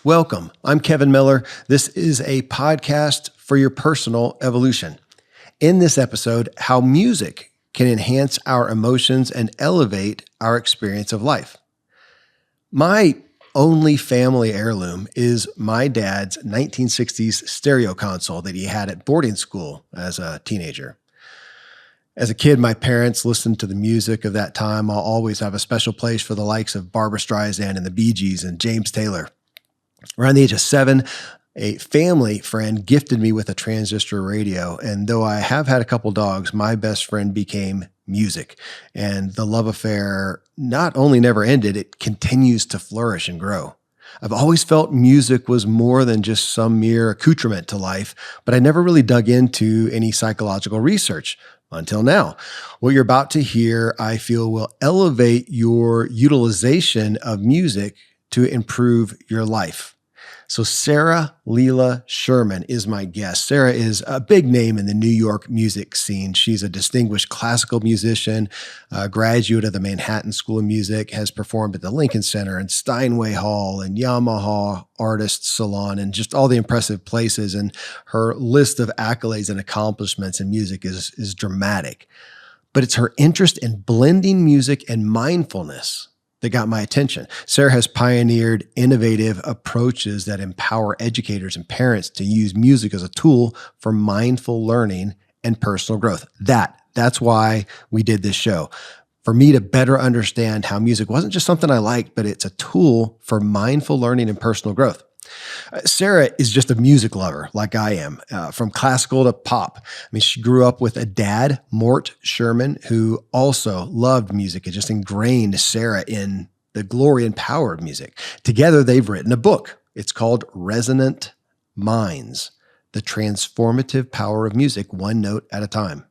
Welcome. I'm Kevin Miller. This is a podcast for your personal evolution. In this episode, how music can enhance our emotions and elevate our experience of life. My only family heirloom is my dad's 1960s stereo console that he had at boarding school as a teenager. As a kid, my parents listened to the music of that time. I'll always have a special place for the likes of Barbra Streisand and the Bee Gees and James Taylor. Around the age of 7, a family friend gifted me with a transistor radio. And though I have had a couple dogs, my best friend became music. And the love affair not only never ended, it continues to flourish and grow. I've always felt music was more than just some mere accoutrement to life, but I never really dug into any psychological research until now. What you're about to hear, I feel, will elevate your utilization of music to improve your life. So Sara Leila Sherman is my guest. Sara is a big name in the New York music scene. She's a distinguished classical musician, a graduate of the Manhattan School of Music, has performed at the Lincoln Center and Steinway Hall and Yamaha Artists Salon and just all the impressive places. And her list of accolades and accomplishments in music is dramatic. But it's her interest in blending music and mindfulness that got my attention. Sara has pioneered innovative approaches that empower educators and parents to use music as a tool for mindful learning and personal growth. That's why we did this show. For me to better understand how music wasn't just something I liked, but it's a tool for mindful learning and personal growth. Sara is just a music lover like I am, from classical to pop. I mean, she grew up with a dad, Mort Sherman, who also loved music. It just ingrained Sara in the glory and power of music. Together, they've written a book. It's called Resonant Minds, The Transformative Power of Music, One Note at a Time.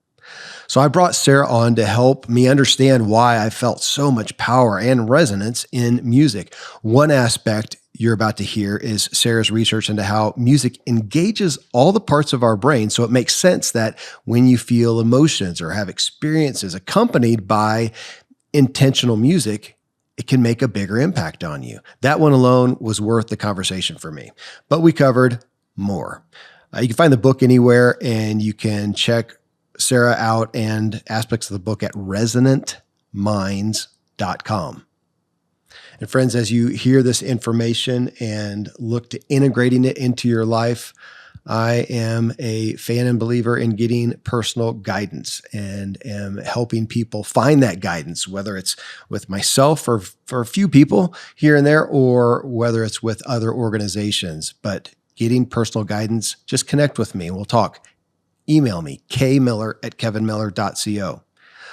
So I brought Sara on to help me understand why I felt so much power and resonance in music. One aspect you're about to hear is Sara's research into how music engages all the parts of our brain. So it makes sense that when you feel emotions or have experiences accompanied by intentional music, it can make a bigger impact on you. That one alone was worth the conversation for me. But we covered more. You can find the book anywhere, and you can check Sara out and aspects of the book at resonantminds.com. And friends, as you hear this information and look to integrating it into your life, I am a fan and believer in getting personal guidance and am helping people find that guidance, whether it's with myself or for a few people here and there, or whether it's with other organizations. But getting personal guidance, just connect with me and we'll talk. Email me, kmiller@kevinmiller.co.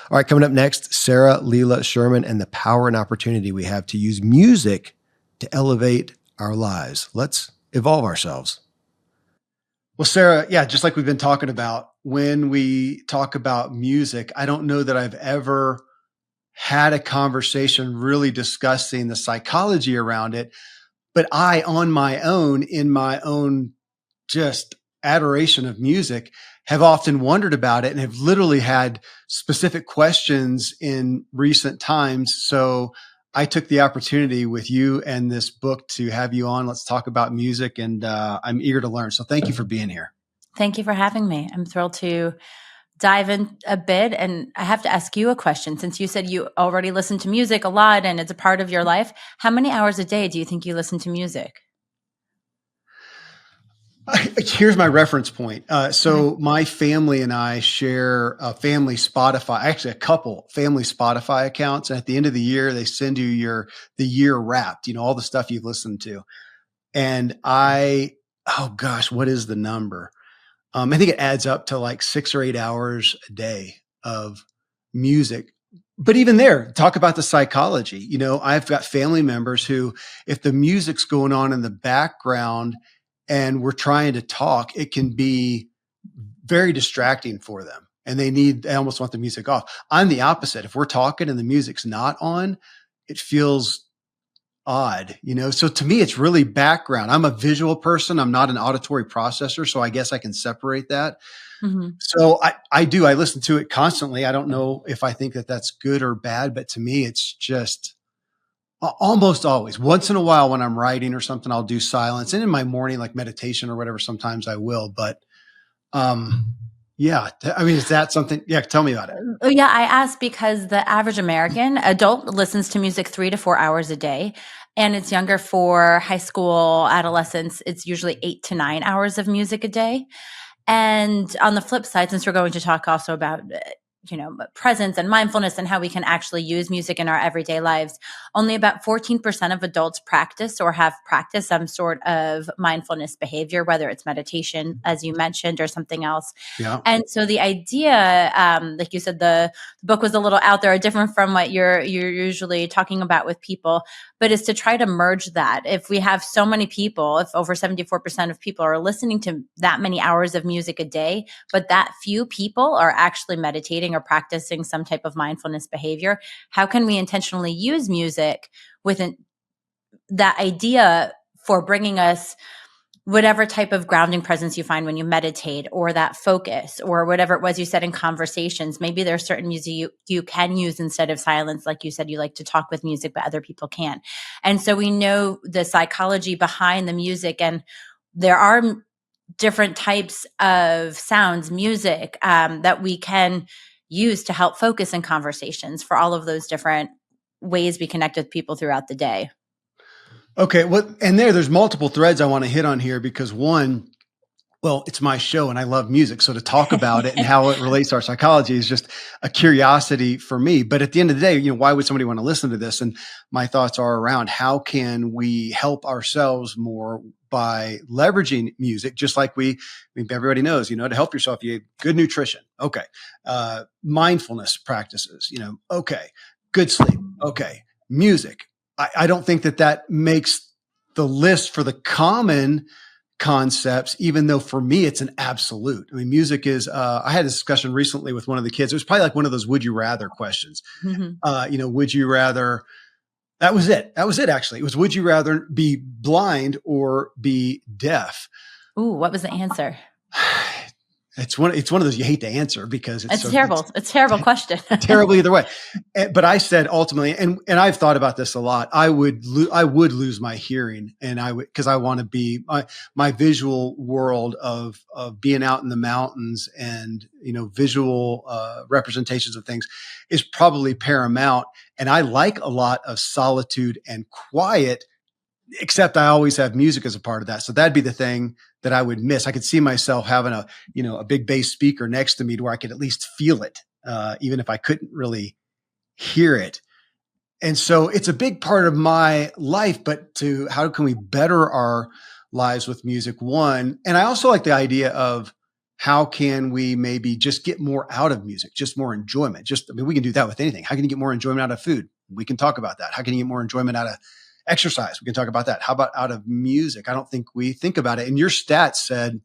All right, coming up next, Sara Leila Sherman and the power and opportunity we have to use music to elevate our lives. Let's evolve ourselves. Well, Sara, yeah, just like we've been talking about, when we talk about music, I don't know that I've ever had a conversation really discussing the psychology around it, but I, on my own, in my own just adoration of music, have often wondered about it and have literally had specific questions in recent times. So I took the opportunity with you and this book to have you on. Let's talk about music, and I'm eager to learn. So thank you for being here. Thank you for having me. I'm thrilled to dive in a bit. And I have to ask you a question. Since you said you already listen to music a lot and it's a part of your life, how many hours a day do you think you listen to music? Here's my reference point. So my family and I share a family Spotify, actually a couple family Spotify accounts. And at the end of the year, they send you the year wrapped, all the stuff you've listened to. And oh gosh, what is the number? I think it adds up to like 6 or 8 hours a day of music. But even there, talk about the psychology. I've got family members who, if the music's going on in the background and we're trying to talk, it can be very distracting for them. And they almost want the music off. I'm the opposite. If we're talking and the music's not on, it feels odd, So to me, it's really background. I'm a visual person. I'm not an auditory processor. So I guess I can separate that. Mm-hmm. So I listen to it constantly. I don't know if I think that that's good or bad, but to me, it's just Almost always. Once in a while when I'm writing or something, I'll do silence. And in my morning, like meditation or whatever, sometimes I will. But um, yeah, I mean, is that something? Yeah, tell me about it. Oh, yeah, I asked because the average American adult listens to music 3 to 4 hours a day. And it's younger for high school, adolescents. It's usually 8 to 9 hours of music a day. And on the flip side, since we're going to talk also about presence and mindfulness and how we can actually use music in our everyday lives, only about 14% of adults practice or have practiced some sort of mindfulness behavior, whether it's meditation, as you mentioned, or something else. Yeah. And so the idea, like you said, the book was a little out there, different from what you're usually talking about with people, but is to try to merge that. If we have so many people, if over 74% of people are listening to that many hours of music a day, but that few people are actually meditating or practicing some type of mindfulness behavior, how can we intentionally use music within that idea for bringing us whatever type of grounding presence you find when you meditate, or that focus, or whatever it was you said in conversations? Maybe there's certain music you can use instead of silence. Like you said, you like to talk with music, but other people can't. And so we know the psychology behind the music, and there are different types of sounds, music, that we can use to help focus in conversations for all of those different ways we connect with people throughout the day. Okay. Well, and there's multiple threads I want to hit on here because one, well, it's my show and I love music. So to talk about it and how it relates to our psychology is just a curiosity for me. But at the end of the day, why would somebody want to listen to this? And my thoughts are around how can we help ourselves more by leveraging music, just like everybody knows, to help yourself, you have good nutrition. Okay. Mindfulness practices, okay. Good sleep. Okay. Music. I don't think that makes the list for the common concepts, even though for me it's an absolute. I mean, music is, I had a discussion recently with one of the kids. It was probably like one of those would you rather questions. Would you rather, that was it. That was it actually. It was, would you rather be blind or be deaf? Ooh, what was the answer? It's one of those you hate to answer because It's terrible. It's a terrible question. terrible either way. But I said ultimately, and I've thought about this a lot. I would lose my hearing, and because I want to be my visual world of being out in the mountains and visual representations of things is probably paramount. And I like a lot of solitude and quiet. Except I always have music as a part of that. So that'd be the thing that I would miss. I could see myself having a big bass speaker next to me to where I could at least feel it, even if I couldn't really hear it. And so it's a big part of my life, but how can we better our lives with music? One, and I also like the idea of how can we maybe just get more out of music, just more enjoyment. We can do that with anything. How can you get more enjoyment out of food? We can talk about that. How can you get more enjoyment out of exercise? We can talk about that. How about out of music? I don't think we think about it. And your stats said,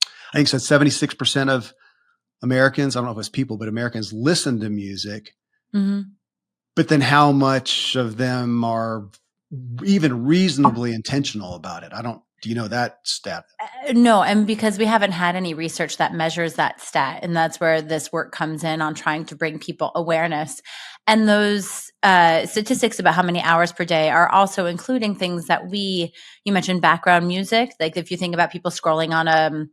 I think it said 76% of Americans, I don't know if it's people, but Americans listen to music. Mm-hmm. But then how much of them are even reasonably intentional about it? Do you know that stat? No, and because we haven't had any research that measures that stat, and that's where this work comes in on trying to bring people awareness. And those statistics about how many hours per day are also including things that you mentioned background music. Like if you think about people scrolling on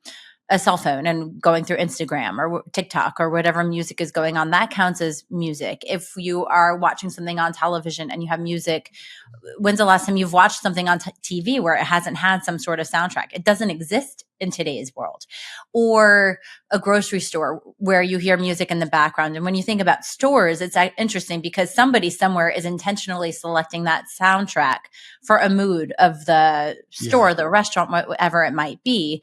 a cell phone and going through Instagram or TikTok or whatever music is going on, that counts as music. If you are watching something on television and you have music, when's the last time you've watched something on TV where it hasn't had some sort of soundtrack? It doesn't exist in today's world. Or a grocery store where you hear music in the background. And when you think about stores, it's interesting because somebody somewhere is intentionally selecting that soundtrack for a mood of the store, the restaurant, whatever it might be.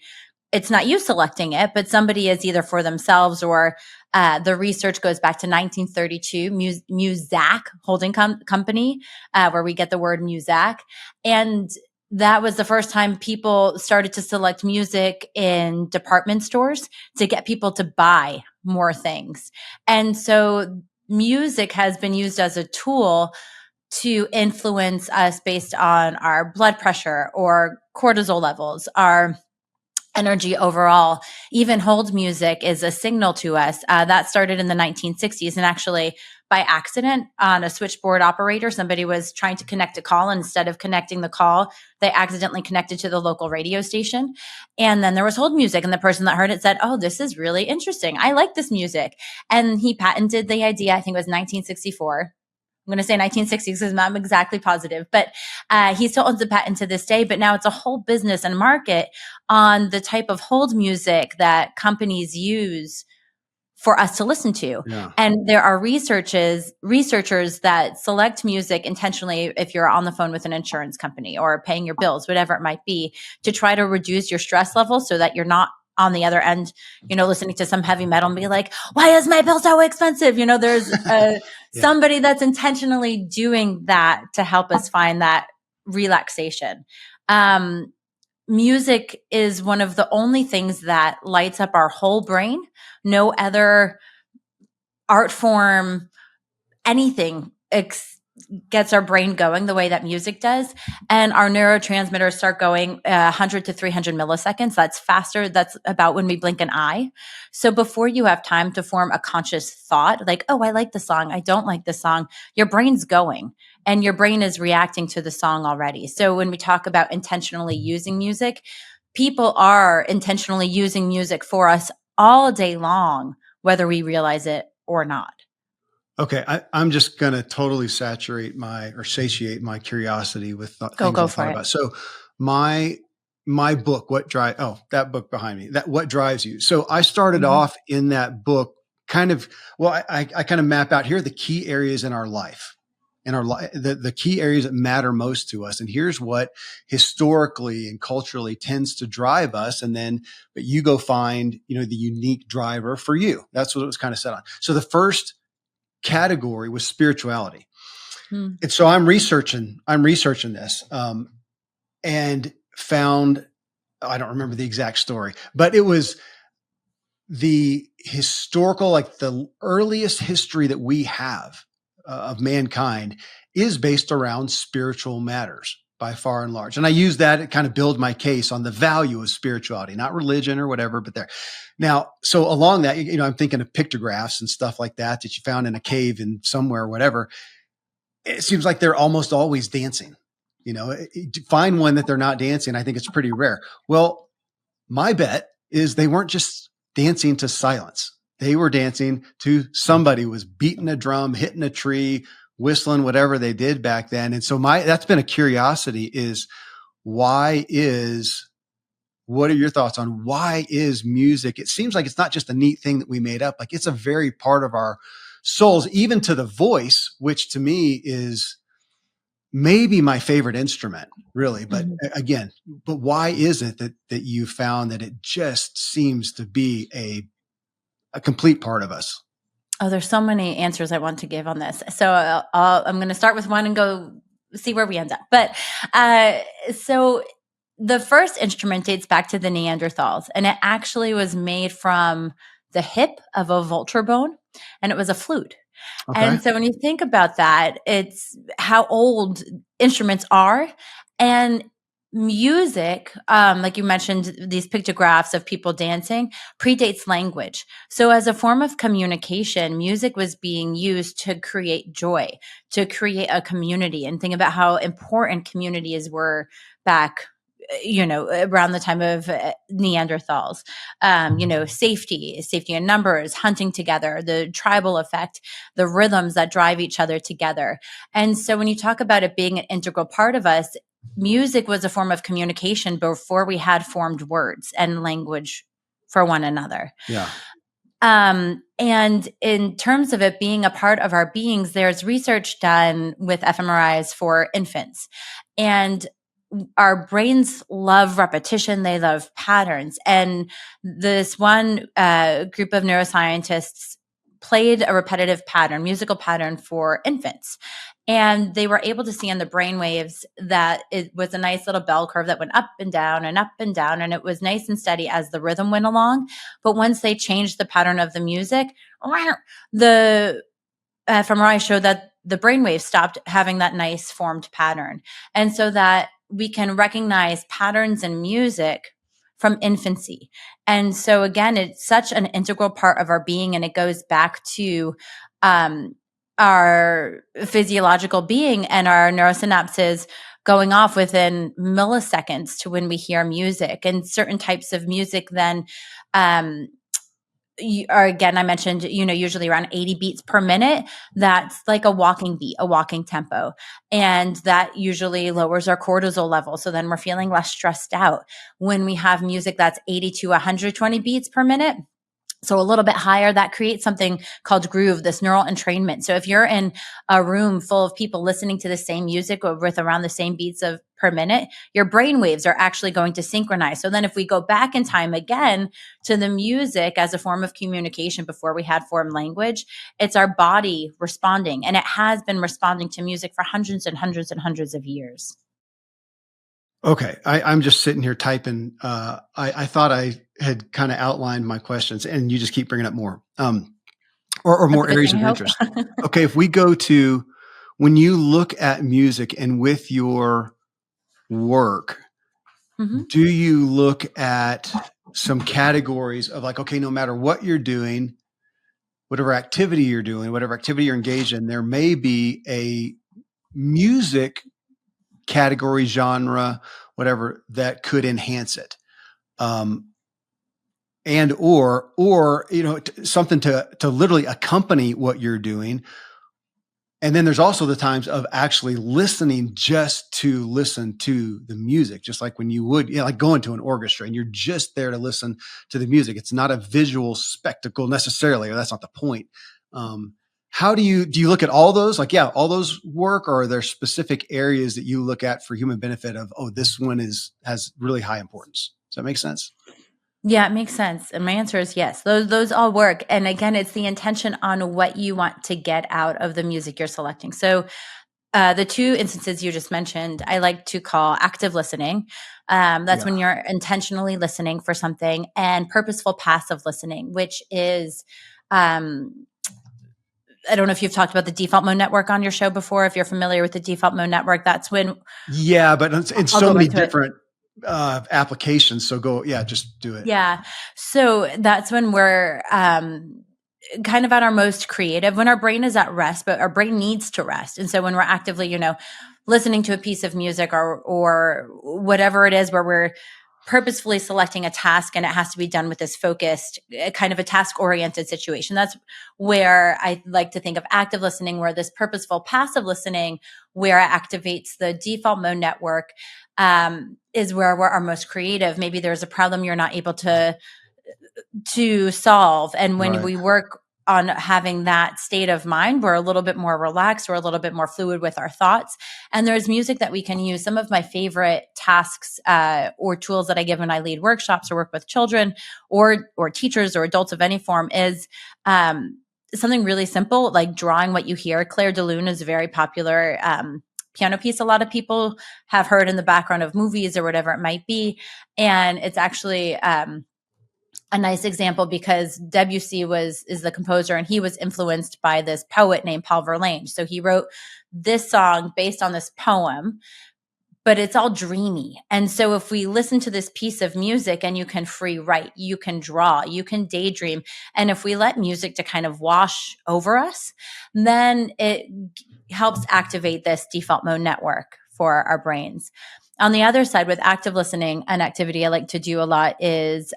It's not you selecting it, but somebody is either for themselves or the research goes back to 1932, Muzak Holding Company, where we get the word Muzak. And that was the first time people started to select music in department stores to get people to buy more things. And so music has been used as a tool to influence us based on our blood pressure or cortisol levels, our energy overall. Even hold music is a signal to us. That started in the 1960s. And actually, by accident, on a switchboard operator, somebody was trying to connect a call. And instead of connecting the call, they accidentally connected to the local radio station. And then there was hold music. And the person that heard it said, "Oh, this is really interesting. I like this music." And he patented the idea, I think it was 1964. I'm going to say 1960s because I'm exactly positive, but he still owns the patent to this day. But now it's a whole business and market on the type of hold music that companies use for us to listen to. Yeah. And there are researchers that select music intentionally if you're on the phone with an insurance company or paying your bills, whatever it might be, to try to reduce your stress level so that you're not on the other end, listening to some heavy metal and be like, "Why is my bill so expensive?" There's somebody that's intentionally doing that to help us find that relaxation. Music is one of the only things that lights up our whole brain. No other art form, anything gets our brain going the way that music does. And our neurotransmitters start going 100 to 300 milliseconds. That's faster. That's about when we blink an eye. So before you have time to form a conscious thought, like, "Oh, I like the song. I don't like the song," your brain's going and your brain is reacting to the song already. So when we talk about intentionally using music, people are intentionally using music for us all day long, whether we realize it or not. Okay, I'm just going to totally satiate my curiosity with things Go I've for thought it. about. So my book, that book behind me, that What Drives You. So I started Mhm. off in that book kind of, well, I kind of map out here are the key areas in our life, the key areas that matter most to us. And here's what historically and culturally tends to drive us. And then, but you go find, the unique driver for you. That's what it was kind of set on. So the first category was spirituality. Hmm. And so I'm researching this and found, I don't remember the exact story, but it was the historical, like the earliest history that we have of mankind is based around spiritual matters by far and large. And I use that to kind of build my case on the value of spirituality, not religion or whatever, but there. Now, so along that, I'm thinking of pictographs and stuff like that you found in a cave in somewhere or whatever. It seems like they're almost always dancing. Find one that they're not dancing. I think it's pretty rare. Well, my bet is they weren't just dancing to silence. They were dancing to somebody was beating a drum, hitting a tree, whistling, whatever they did back then. And so that's been a curiosity is what are your thoughts on why is music? It seems like it's not just a neat thing that we made up. Like it's a very part of our souls, even to the voice, which to me is maybe my favorite instrument, really. But again, why is it that you found that it just seems to be a complete part of us? Oh, there's so many answers I want to give on this. So I'm going to start with one and go see where we end up. But so the first instrument dates back to the Neanderthals, and it actually was made from the hip of a vulture bone, and it was a flute. Okay. And so when you think about that, it's how old instruments are. And music, like you mentioned, these pictographs of people dancing predates language. So as a form of communication, music was being used to create joy, to create a community. And think about how important communities were back around the time of Neanderthals, safety in numbers, hunting together, the tribal effect, the rhythms that drive each other together. And so when you talk about it being an integral part of us, music was a form of communication before we had formed words and language for one another. Yeah. And in terms of it being a part of our beings, there's research done with fMRIs for infants. And our brains love repetition. They love patterns. And this one group of neuroscientists played a repetitive pattern, musical pattern for infants. And they were able to see in the brain waves that it was a nice little bell curve that went up and down and up and down. And it was nice and steady as the rhythm went along. But once they changed the pattern of the music, the fMRI showed that the brainwaves stopped having that nice formed pattern. And so that we can recognize patterns in music from infancy. And so again, it's such an integral part of our being, and it goes back to our physiological being and our neurosynapses going off within milliseconds to when we hear music. And certain types of music then are, again, I mentioned, usually around 80 beats per minute. That's like a walking beat, a walking tempo. And that usually lowers our cortisol level. So then we're feeling less stressed out. When we have music that's 80 to 120 beats per minute, so a little bit higher, that creates something called groove, this neural entrainment. So if you're in a room full of people listening to the same music with around the same beats of per minute, your brain waves are actually going to synchronize. So then if we go back in time again to the music as a form of communication before we had formed language, it's our body responding. And it has been responding to music for hundreds and hundreds and hundreds of years. Okay. I'm just sitting here typing. I thought I had kind of outlined my questions, and you just keep bringing up more, or more areas of interest. Okay. If we go to when you look at music and with your work, do you look at some categories of like, okay, no matter what you're doing, whatever activity you're doing, whatever activity you're engaged in, there may be a music category, genre, whatever, that could enhance it. And or something to literally accompany what you're doing. And then there's also the times of actually listening just to listen to the music, just like when you would, like going to an orchestra and you're just there to listen to the music. It's not a visual spectacle necessarily, or that's not the point. How do you look at all those? Like, yeah, all those work, or are there specific areas that you look at for human benefit of, oh, this one has really high importance? Does that make sense? Yeah, it makes sense. And my answer is yes. Those all work. And again, it's the intention on what you want to get out of the music you're selecting. So the two instances you just mentioned, I like to call active listening. That's when you're intentionally listening for something, and purposeful passive listening, which is I don't know if you've talked about the default mode network on your show before. If you're familiar with the default mode network, that's when. Yeah, but it's so many different applications. So just do it. Yeah. So that's when we're kind of at our most creative, when our brain is at rest, but our brain needs to rest. And so when we're actively, listening to a piece of music or whatever it is, where we're purposefully selecting a task and it has to be done with this focused kind of a task oriented situation. That's where I like to think of active listening, where this purposeful passive listening, where it activates the default mode network, is where we're our most creative. Maybe there's a problem you're not able to solve. And when we work on having that state of mind, we're a little bit more relaxed, we're a little bit more fluid with our thoughts. And there's music that we can use. Some of my favorite tasks or tools that I give when I lead workshops or work with children or teachers or adults of any form is something really simple, like drawing what you hear. Claire de Lune is a very popular piano piece a lot of people have heard in the background of movies or whatever it might be. And it's actually a nice example because Debussy is the composer, and he was influenced by this poet named Paul Verlaine. So he wrote this song based on this poem, but it's all dreamy. And so if we listen to this piece of music, and you can free write, you can draw, you can daydream. And if we let music to kind of wash over us, then it helps activate this default mode network for our brains. On the other side, with active listening, an activity I like to do a lot is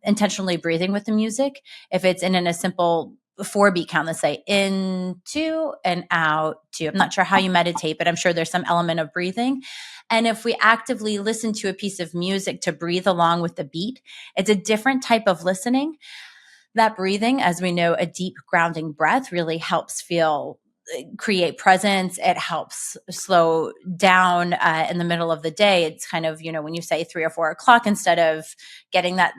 intentionally breathing with the music. If it's in a simple 4-beat count, let's say in, 2, and out, 2. I'm not sure how you meditate, but I'm sure there's some element of breathing. And if we actively listen to a piece of music to breathe along with the beat, it's a different type of listening. That breathing, as we know, a deep grounding breath really helps create presence. It helps slow down in the middle of the day. It's kind of, when you say 3 or 4 o'clock, instead of getting that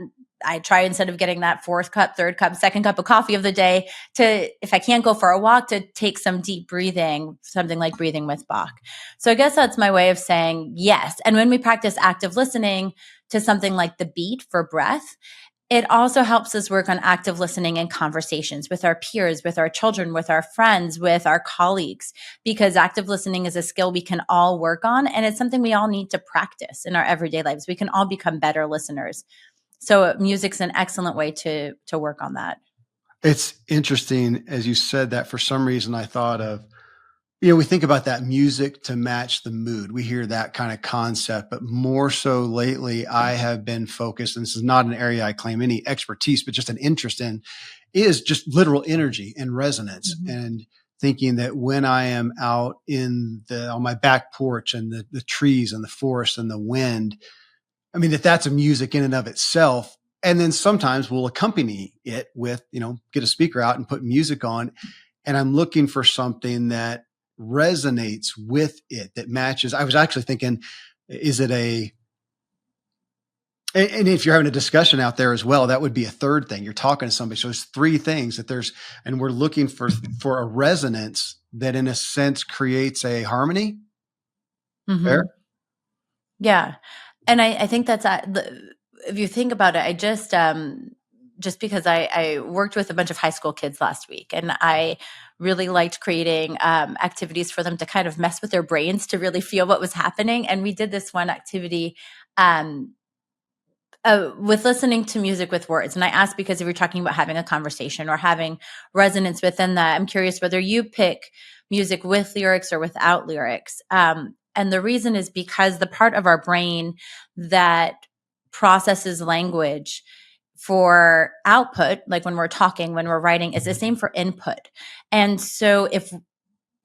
4th cup, 3rd cup, 2nd cup of coffee of the day, to, if I can't go for a walk, to take some deep breathing, something like breathing with Bach. So I guess that's my way of saying yes. And when we practice active listening to something like the beat for breath, It also helps us work on active listening and conversations with our peers, with our children, with our friends, with our colleagues, because active listening is a skill we can all work on. And it's something we all need to practice in our everyday lives. We can all become better listeners. So music's an excellent way to work on that. It's interesting as you said that. For some reason, I thought of, we think about that music to match the mood. We hear that kind of concept, but more so lately, I have been focused, and this is not an area I claim any expertise, but just an interest in, is just literal energy and resonance. And thinking that when I am out on my back porch and the trees and the forest and the wind, I mean, that's a music in and of itself. And then sometimes we'll accompany it with, get a speaker out and put music on. And I'm looking for something that resonates with it, that matches. I was actually thinking, is it and if you're having a discussion out there as well, that would be a third thing. You're talking to somebody. So it's three things and we're looking for a resonance that in a sense creates a harmony. Fair? Yeah. And I think that's, if you think about it, I just because I worked with a bunch of high school kids last week, and I really liked creating activities for them to kind of mess with their brains to really feel what was happening. And we did this one activity with listening to music with words. And I asked, because if you're talking about having a conversation or having resonance within that, I'm curious whether you pick music with lyrics or without lyrics. And the reason is because the part of our brain that processes language for output, like when we're talking, when we're writing, is the same for input. And so if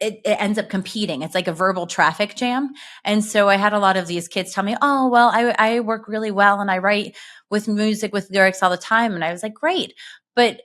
it ends up competing. It's like a verbal traffic jam. And so I had a lot of these kids tell me, oh, well, I work really well and I write with music with lyrics all the time. And I was like, great. But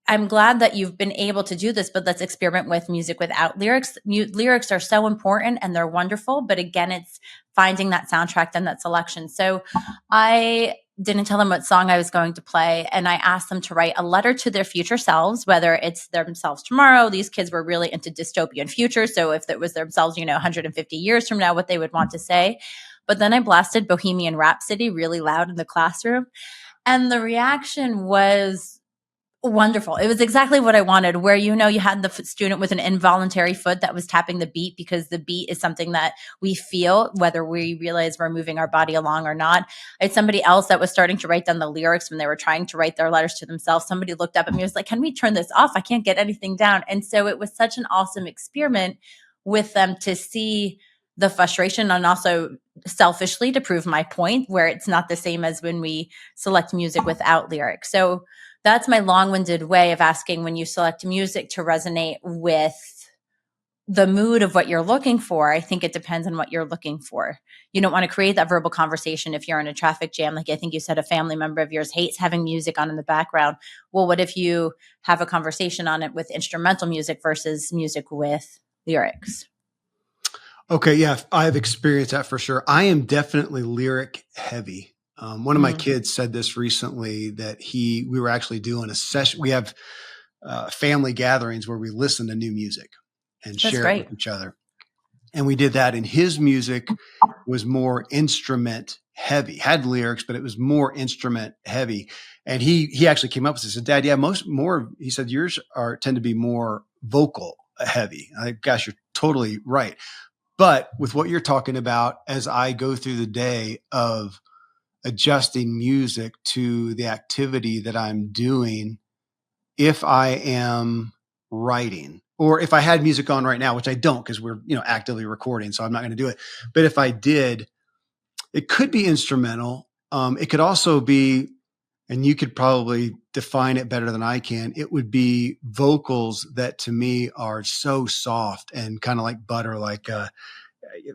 I'm glad that you've been able to do this, but let's experiment with music without lyrics. Lyrics are so important and they're wonderful. But again, it's finding that soundtrack and that selection. So I didn't tell them what song I was going to play. And I asked them to write a letter to their future selves, whether it's themselves tomorrow. These kids were really into dystopian future. So if it was themselves, 150 years from now, what they would want to say. But then I blasted Bohemian Rhapsody really loud in the classroom. And the reaction was wonderful. It was exactly what I wanted, where, you had the student with an involuntary foot that was tapping the beat, because the beat is something that we feel, whether we realize we're moving our body along or not. It's somebody else that was starting to write down the lyrics when they were trying to write their letters to themselves. Somebody looked up at me and was like, can we turn this off? I can't get anything down. And so it was such an awesome experiment with them to see the frustration, and also selfishly to prove my point, where it's not the same as when we select music without lyrics. So that's my long-winded way of asking, when you select music to resonate with the mood of what you're looking for, I think it depends on what you're looking for. You don't want to create that verbal conversation if you're in a traffic jam. Like I think you said, a family member of yours hates having music on in the background. Well, what if you have a conversation on it with instrumental music versus music with lyrics? Okay, yeah, I've experienced that for sure. I am definitely lyric heavy. One of my kids said this recently, that we were actually doing a session. We have family gatherings where we listen to new music and share it with each other. And we did that, and his music was more instrument heavy, had lyrics, but it was more instrument heavy. And he actually came up with this. He said, Dad, yeah, he said, yours tend to be more vocal heavy. I think, gosh, you're totally right. But with what you're talking about, as I go through the day of adjusting music to the activity that I'm doing, if I am writing, or if I had music on right now, which I don't, because we're actively recording, so I'm not going to do it. But if I did, it could be instrumental. It could also be, and you could probably define it better than I can, it would be vocals that to me are so soft and kind of like butter, like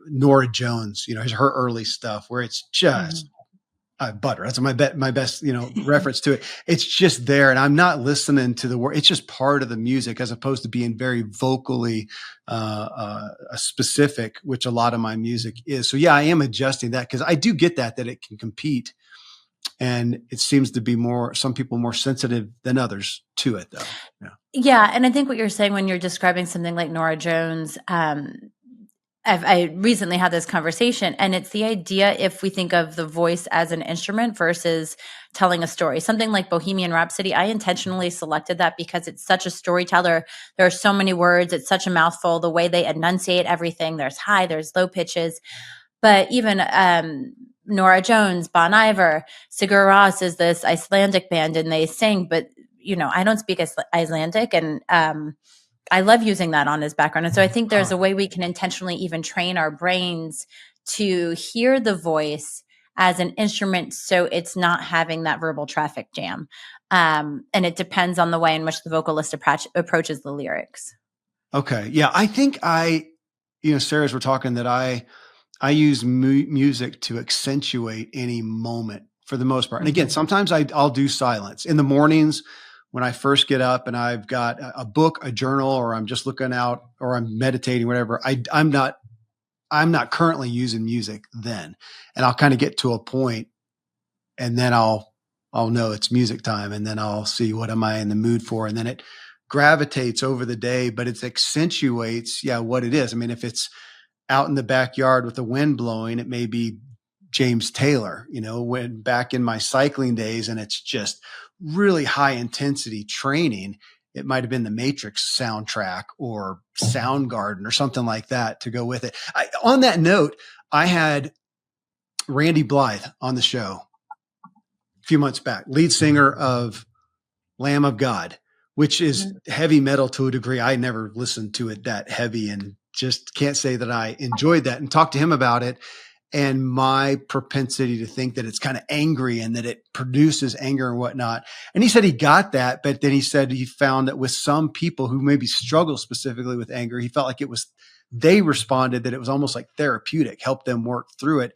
Nora Jones, her early stuff, where it's just butter. That's my best, reference to it. It's just there, and I'm not listening to the word. It's just part of the music, as opposed to being very vocally specific, which a lot of my music is. So yeah, I am adjusting that, because I do get that it can compete, and it seems to be some people more sensitive than others to it, though. Yeah, and I think what you're saying when you're describing something like Nora Jones, I recently had this conversation, and it's the idea, if we think of the voice as an instrument versus telling a story, something like Bohemian Rhapsody, I intentionally selected that because it's such a storyteller. There are so many words. It's such a mouthful, the way they enunciate everything. There's high, there's low pitches. But even Nora Jones, Bon Iver, Sigur Rós is this Icelandic band, and they sing, but I don't speak Icelandic, and I love using that on his background. And so I think there's a way we can intentionally even train our brains to hear the voice as an instrument, so it's not having that verbal traffic jam. And it depends on the way in which the vocalist approaches the lyrics. Okay. Yeah. I think Sarah, as we're talking, that I use music to accentuate any moment for the most part. And again, sometimes I'll do silence in the mornings when I first get up and I've got a book, a journal, or I'm just looking out, or I'm meditating, whatever. I'm not currently using music then, and I'll kind of get to a point, and then I'll know it's music time, and then I'll see what am I in the mood for, and then it gravitates over the day, but it accentuates, what it is. I mean, if it's out in the backyard with the wind blowing, it may be James Taylor, when back in my cycling days, and it's just really high intensity training, it might have been the Matrix soundtrack or Soundgarden or something like that to go with it. On that note, I had Randy Blythe on the show a few months back, lead singer of Lamb of God, which is heavy metal to a degree. I never listened to it that heavy, and just can't say that I enjoyed that, and talked to him about it and my propensity to think that it's kind of angry and that it produces anger and whatnot. And he said he got that, but then he said he found that with some people who maybe struggle specifically with anger, he felt like they responded that it was almost like therapeutic, helped them work through it.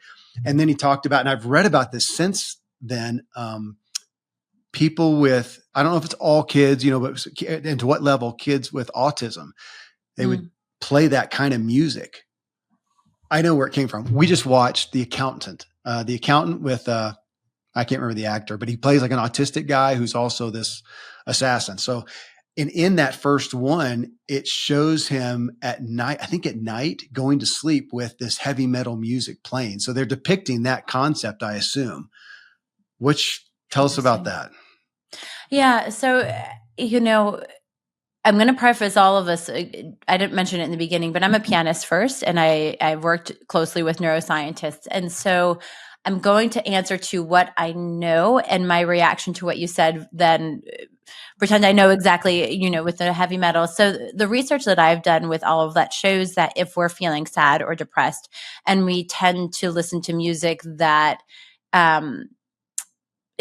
And then he talked about, and I've read about this since then, people with, I don't know if it's all kids, but and to what level, kids with autism, they would play that kind of music. I know where it came from. We just watched The Accountant with, I can't remember the actor, but he plays like an autistic guy who's also this assassin. So in that first one, it shows him at night going to sleep with this heavy metal music playing. So they're depicting that concept, I assume. Which, tell us about that. Yeah. So, I'm going to preface all of this. I didn't mention it in the beginning, but I'm a pianist first, and I worked closely with neuroscientists. And so I'm going to answer to what I know, and my reaction to what you said, then pretend I know exactly, with the heavy metal. So the research that I've done with all of that shows that if we're feeling sad or depressed, and we tend to listen to music that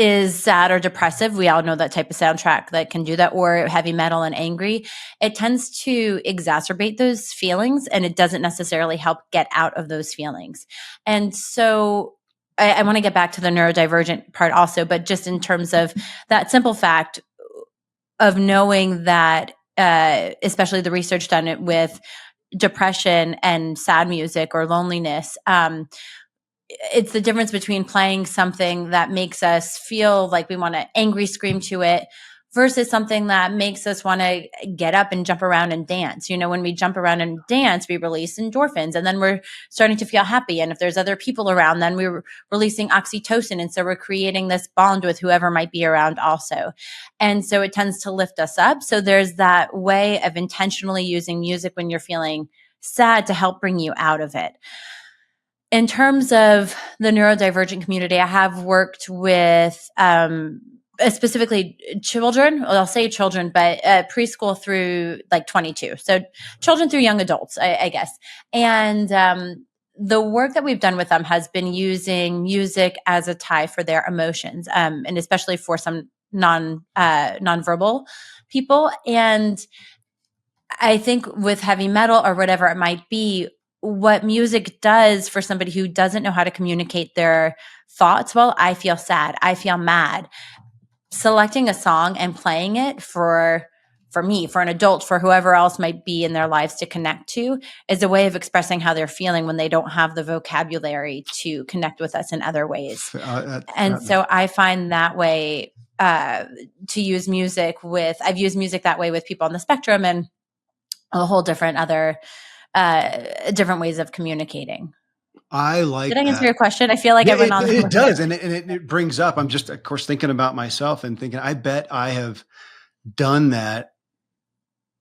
is sad or depressive, we all know that type of soundtrack that can do that, or heavy metal and angry, it tends to exacerbate those feelings, and it doesn't necessarily help get out of those feelings. And so I want to get back to the neurodivergent part also, but just in terms of that simple fact of knowing that, especially the research done with depression and sad music or loneliness, it's the difference between playing something that makes us feel like we want to angry scream to it versus something that makes us want to get up and jump around and dance. When we jump around and dance, we release endorphins, and then we're starting to feel happy. And if there's other people around, then we're releasing oxytocin. And so we're creating this bond with whoever might be around also. And so it tends to lift us up. So there's that way of intentionally using music when you're feeling sad to help bring you out of it. In terms of the neurodivergent community, I have worked with specifically children. Well, I'll say children, but preschool through like 22. So children through young adults, I guess. And the work that we've done with them has been using music as a tie for their emotions, and especially for some nonverbal people. And I think with heavy metal or whatever it might be, what music does for somebody who doesn't know how to communicate their thoughts, well, I feel sad, I feel mad, selecting a song and playing it for me, for an adult, for whoever else might be in their lives to connect to, is a way of expressing how they're feeling when they don't have the vocabulary to connect with us in other ways. So I find that way to use music with, I've used music that way with people on the spectrum and a whole different other different ways of communicating. I like Did I answer that. your question? I feel like Yeah, I went on. it does. And it brings up, I'm just, of course, thinking about myself and thinking, I bet I have done that,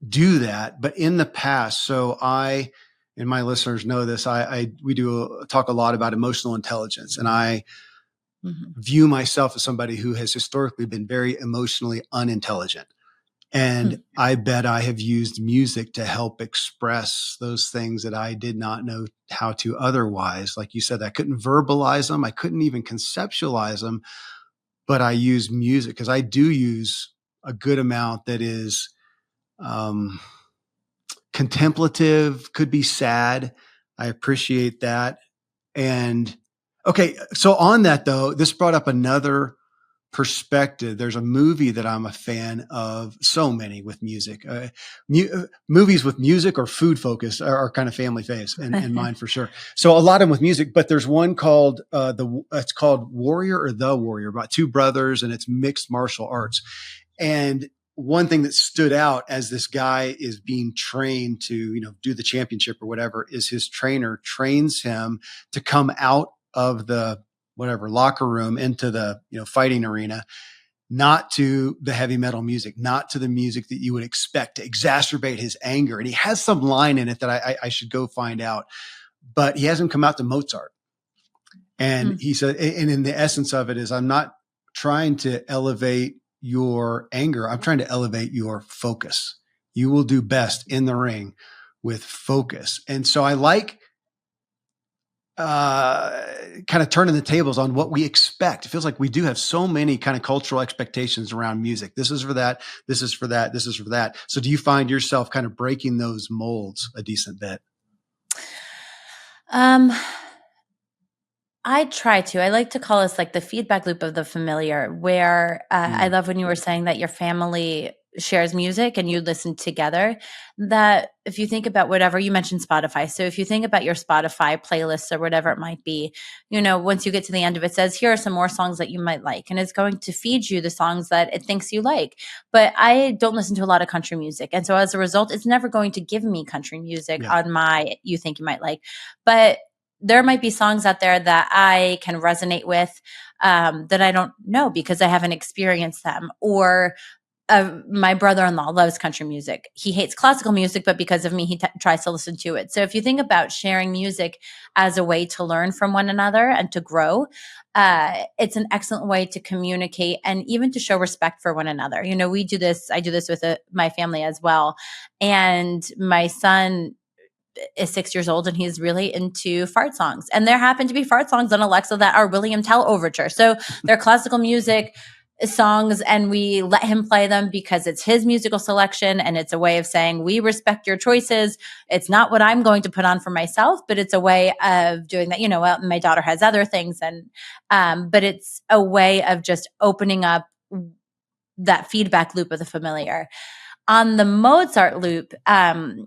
do that, but in the past. So and my listeners know this, we talk a lot about emotional intelligence, and I Mhm. view myself as somebody who has historically been very emotionally unintelligent. And Hmm. I bet I have used music to help express those things that I did not know how to otherwise. Like you said, I couldn't verbalize them. I couldn't even conceptualize them, but I use music because I do use a good amount that is um, contemplative, could be sad. I appreciate that. And okay, so on that though, this brought up another perspective. There's a movie that I'm a fan of, so many with music. Movies with music or food focus are kind of family faves, and mine for sure. So a lot of them with music, but there's one called it's called Warrior or The Warrior, about two brothers, and it's mixed martial arts. And one thing that stood out as this guy is being trained to, do the championship or whatever, is his trainer trains him to come out of the whatever locker room into the, fighting arena, not to the heavy metal music, not to the music that you would expect to exacerbate his anger. And he has some line in it that I should go find out, but he has him come out to Mozart. And he said, and in the essence of it is, I'm not trying to elevate your anger. I'm trying to elevate your focus. You will do best in the ring with focus. And so I like kind of turning the tables on what we expect. It feels like we do have so many kind of cultural expectations around music. This is for that. This is for that. This is for that. So do you find yourself kind of breaking those molds a decent bit? Um, I try to. I like to call this like the feedback loop of the familiar, where I love when you were saying that your family shares music and you listen together. That if you think about whatever you mentioned, Spotify. So if you think about your Spotify playlists or whatever it might be, once you get to the end of it, it says, here are some more songs that you might like. And it's going to feed you the songs that it thinks you like. But I don't listen to a lot of country music. And so as a result, it's never going to give me country music Yeah. on my you think you might like. But there might be songs out there that I can resonate with that I don't know because I haven't experienced them. Or my brother-in-law loves country music. He hates classical music, but because of me, he tries to listen to it. So if you think about sharing music as a way to learn from one another and to grow, it's an excellent way to communicate and even to show respect for one another. We do this. I do this with my family as well. And my son is 6 years old and he's really into fart songs. And there happen to be fart songs on Alexa that are William Tell overture. So they're classical music songs and we let him play them because it's his musical selection and it's a way of saying we respect your choices. It's not what I'm going to put on for myself, but it's a way of doing that. Well, my daughter has other things but it's a way of just opening up that feedback loop of the familiar. On the Mozart loop, I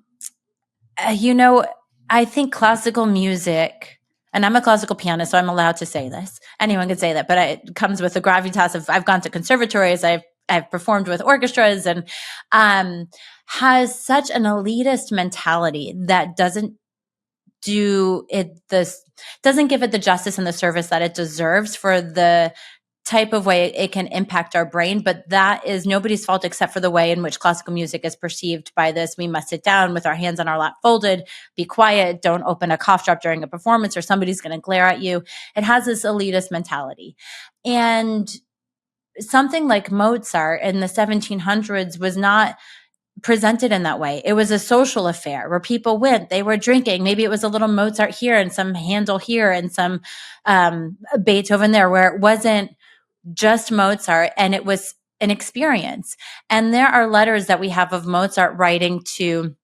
think classical music, and I'm a classical pianist, so I'm allowed to say this. Anyone can say that, but it comes with the gravitas of I've gone to conservatories, I've performed with orchestras, and has such an elitist mentality that doesn't doesn't give it the justice and the service that it deserves for the type of way it can impact our brain. But that is nobody's fault except for the way in which classical music is perceived by this. We must sit down with our hands on our lap folded, be quiet, don't open a cough drop during a performance or somebody's going to glare at you. It has this elitist mentality. And something like Mozart in the 1700s was not presented in that way. It was a social affair where people went, they were drinking. Maybe it was a little Mozart here and some Handel here and some Beethoven there, where it wasn't just Mozart and it was an experience. And there are letters that we have of Mozart writing to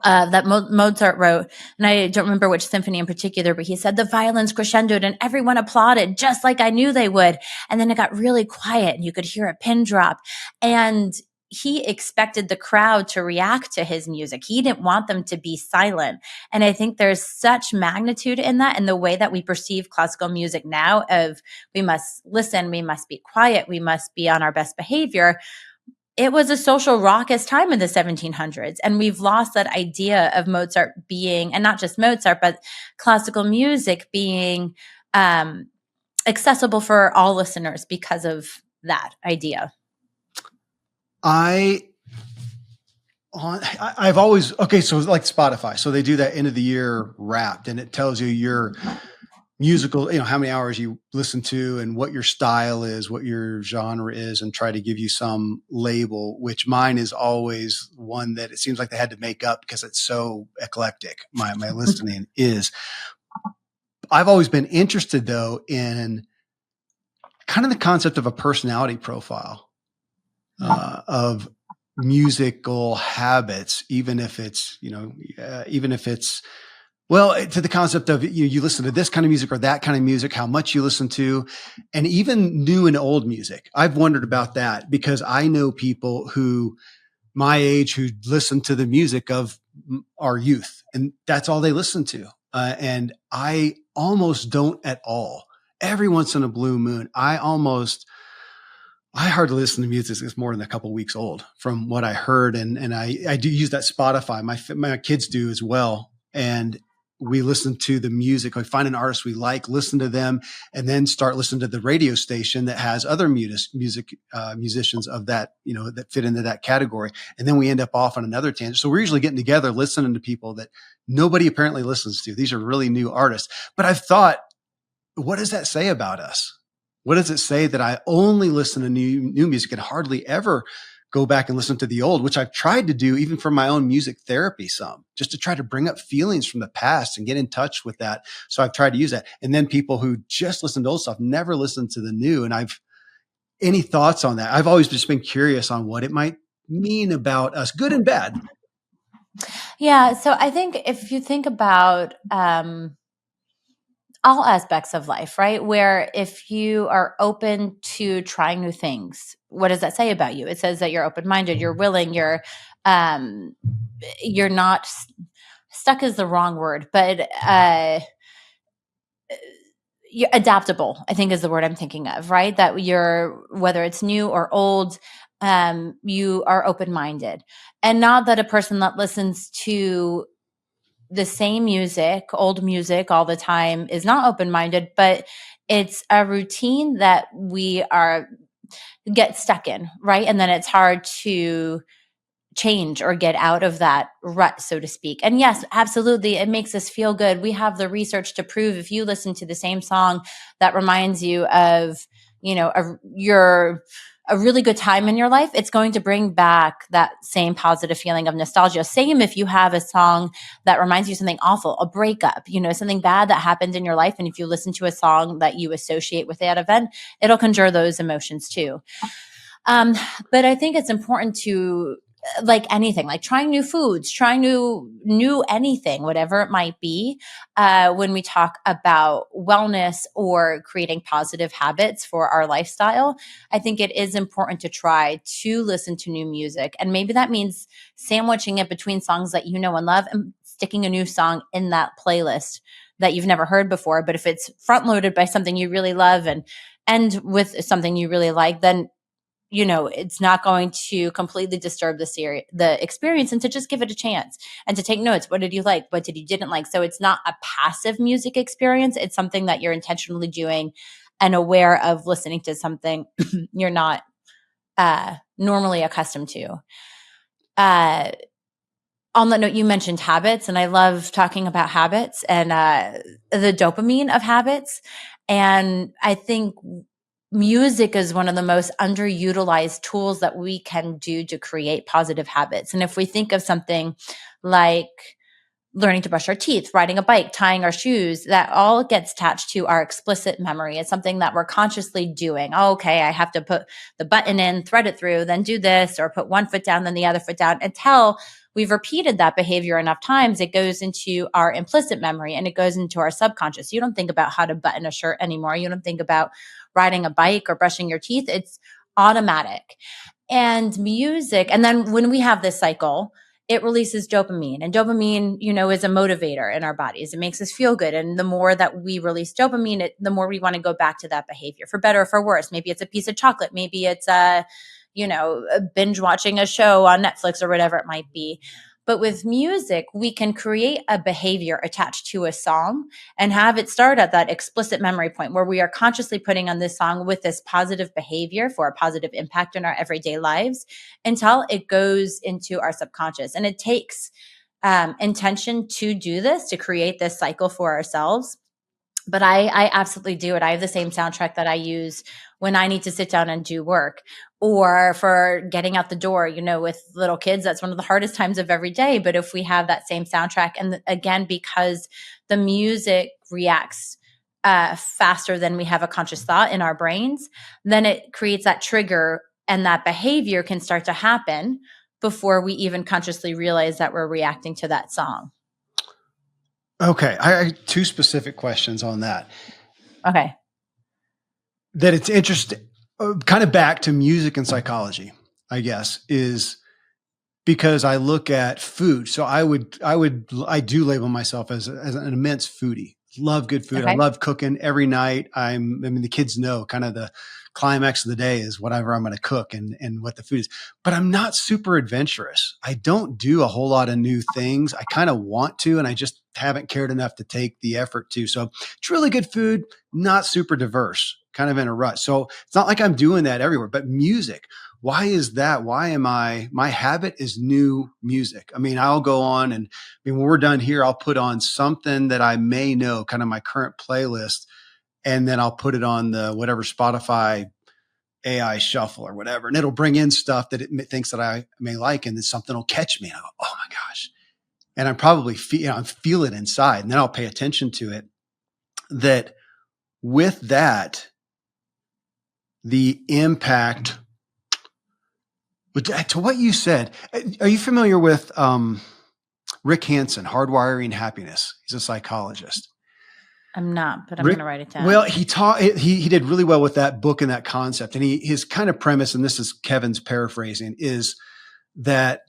that Mozart wrote, and I don't remember which symphony in particular, but he said the violins crescendoed and everyone applauded just like I knew they would. And then it got really quiet and you could hear a pin drop. And he expected the crowd to react to his music. He didn't want them to be silent. And I think there's such magnitude in that, in the way that we perceive classical music now of we must listen, we must be quiet, we must be on our best behavior. it was a social raucous time in the 1700s. And we've lost that idea of Mozart being, and not just Mozart, but classical music being accessible for all listeners because of that idea. I've always, okay, so like Spotify. So they do that end of the year Wrapped, and it tells you your musical, how many hours you listen to and what your style is, what your genre is, and try to give you some label, which mine is always one that it seems like they had to make up because it's so eclectic. My listening is. I've always been interested though in kind of the concept of a personality profile of musical habits, even if it's, well, to the concept of you listen to this kind of music or that kind of music, how much you listen to, and even new and old music. I've wondered about that because I know people who my age who listen to the music of our youth, and that's all they listen to. And I almost don't at all. Every once in a blue moon, I hardly listen to music that's more than a couple weeks old from what I heard. And I do use that Spotify. My kids do as well. And we listen to the music. We find an artist we like, listen to them, and then start listening to the radio station that has other musicians of that, that fit into that category. And then we end up off on another tangent. So we're usually getting together, listening to people that nobody apparently listens to. These are really new artists. But I've thought, what does that say about us? What does it say that I only listen to new music and hardly ever go back and listen to the old, which I've tried to do even for my own music therapy some, just to try to bring up feelings from the past and get in touch with that. So I've tried to use that. And then people who just listen to old stuff never listen to the new. And any thoughts on that? I've always just been curious on what it might mean about us, good and bad. Yeah. So I think if you think about all aspects of life, right? Where if you are open to trying new things, what does that say about you? It says that you're open-minded, you're willing, you're not stuck is the wrong word, but you're adaptable, I think is the word I'm thinking of, right? That you're, whether it's new or old, you are open-minded. And not that a person that listens to the same music, old music all the time is not open-minded, but it's a routine that we get stuck in, right? And then it's hard to change or get out of that rut, so to speak. And yes, absolutely, it makes us feel good. We have the research to prove if you listen to the same song that reminds you of, a really good time in your life, it's going to bring back that same positive feeling of nostalgia. Same if you have a song that reminds you of something awful, a breakup, something bad that happened in your life. And if you listen to a song that you associate with that event, it'll conjure those emotions too. But I think it's important to, like anything, like trying new foods, trying new anything, whatever it might be, when we talk about wellness or creating positive habits for our lifestyle, I think it is important to try to listen to new music. And maybe that means sandwiching it between songs that you know and love and sticking a new song in that playlist that you've never heard before. But if it's front loaded by something you really love and end with something you really like, then it's not going to completely disturb the experience, and to just give it a chance and to take notes. What did you like? What did you didn't like? So it's not a passive music experience. It's something that you're intentionally doing and aware of listening to something you're not normally accustomed to. On that note, you mentioned habits, and I love talking about habits and the dopamine of habits. And I think music is one of the most underutilized tools that we can do to create positive habits. And if we think of something like learning to brush our teeth, riding a bike, tying our shoes, that all gets attached to our explicit memory. It's something that we're consciously doing. Oh, okay, I have to put the button in, thread it through, then do this, or put one foot down, then the other foot down, until we've repeated that behavior enough times. It goes into our implicit memory and it goes into our subconscious. You don't think about how to button a shirt anymore. You don't think about riding a bike or brushing your teeth. It's automatic. And music, and then when we have this cycle, it releases dopamine, and dopamine, is a motivator in our bodies. It makes us feel good. And the more that we release dopamine, the more we want to go back to that behavior, for better or for worse. Maybe it's a piece of chocolate. Maybe it's binge watching a show on Netflix or whatever it might be. But with music, we can create a behavior attached to a song and have it start at that explicit memory point where we are consciously putting on this song with this positive behavior for a positive impact in our everyday lives until it goes into our subconscious. And it takes intention to do this, to create this cycle for ourselves. But I absolutely do it. I have the same soundtrack that I use when I need to sit down and do work or for getting out the door, with little kids. That's one of the hardest times of every day. But if we have that same soundtrack, and again, because the music reacts faster than we have a conscious thought in our brains, then it creates that trigger and that behavior can start to happen before we even consciously realize that we're reacting to that song. Okay. I have two specific questions on that. Okay. That it's interesting, kind of back to music and psychology, I guess, is because I look at food. So I do label myself as an immense foodie. Love good food. Okay. I love cooking every night. The kids know kind of the climax of the day is whatever I'm going to cook and what the food is, but I'm not super adventurous. I don't do a whole lot of new things. I kind of want to, and I just haven't cared enough to take the effort to. So it's really good food, not super diverse, kind of in a rut. So it's not like I'm doing that everywhere, but music. Why is that? Why am my habit is new music. I mean, I'll go on and when we're done here, I'll put on something that I may know, kind of my current playlist, and then I'll put it on the whatever Spotify AI shuffle or whatever, and it'll bring in stuff that it thinks that I may like, and then something will catch me. And I go, oh my gosh. And I probably feel it inside, and then I'll pay attention to it. That with that, the impact to what you said. Are you familiar with Rick Hansen, Hardwiring Happiness? He's a psychologist. I'm not, but I'm going to write it down. Well, he did really well with that book and that concept. And his kind of premise, and this is Kevin's paraphrasing, is that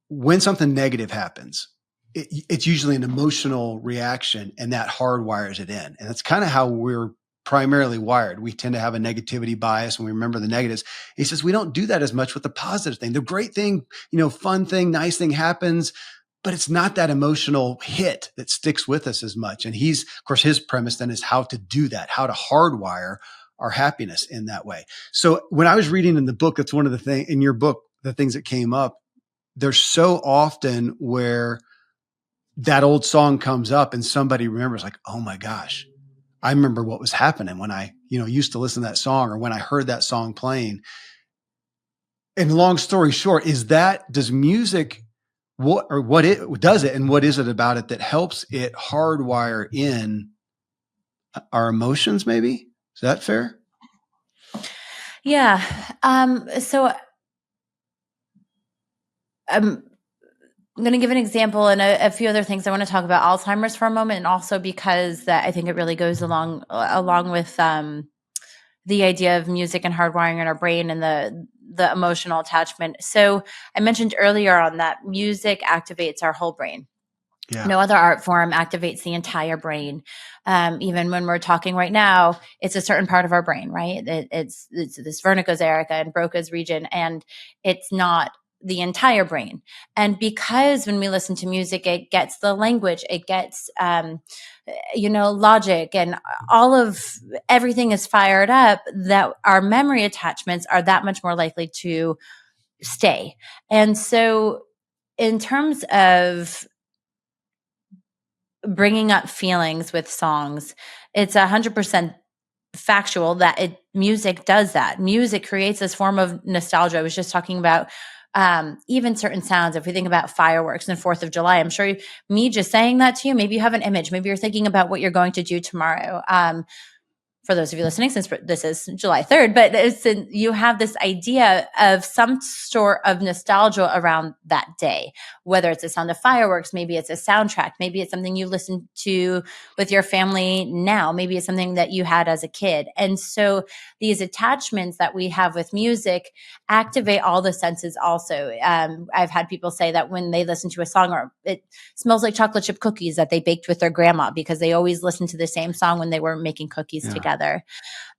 when something negative happens, it's usually an emotional reaction, and that hardwires it in. And that's kind of how we're primarily wired. We tend to have a negativity bias when we remember the negatives. He says we don't do that as much with the positive thing. The great thing, fun thing, nice thing happens, but it's not that emotional hit that sticks with us as much. And of course, his premise then is how to do that, how to hardwire our happiness in that way. So when I was reading in the book, that's one of the things in your book, the things that came up, there's so often where that old song comes up and somebody remembers like, oh my gosh, I remember what was happening when I, used to listen to that song or when I heard that song playing. And long story short, does music, what is it about it that helps it hardwire in our emotions maybe? Is that fair? Yeah. So I'm going to give an example and a few other things. I want to talk about Alzheimer's for a moment, and also because that I think it really goes along with the idea of music and hardwiring in our brain and the emotional attachment. So I mentioned earlier on that music activates our whole brain. Yeah. No other art form activates the entire brain. Even when we're talking right now, it's a certain part of our brain, right? It's this Wernicke's area and Broca's region, and it's not the entire brain. And because when we listen to music, it gets the language, it gets, logic, and all of everything is fired up, that our memory attachments are that much more likely to stay. And so in terms of bringing up feelings with songs, it's 100% factual that music does that. Music creates this form of nostalgia. I was just talking about even certain sounds. If we think about fireworks and 4th of July, I'm sure me just saying that to you, maybe you have an image, maybe you're thinking about what you're going to do tomorrow. For those of you listening, since this is July 3rd, but you have this idea of some sort of nostalgia around that day, whether it's the sound of fireworks, maybe it's a soundtrack, maybe it's something you listen to with your family now, maybe it's something that you had as a kid. And so these attachments that we have with music activate all the senses also. I've had people say that when they listen to a song, or it smells like chocolate chip cookies that they baked with their grandma, because they always listened to the same song when they were making cookies together.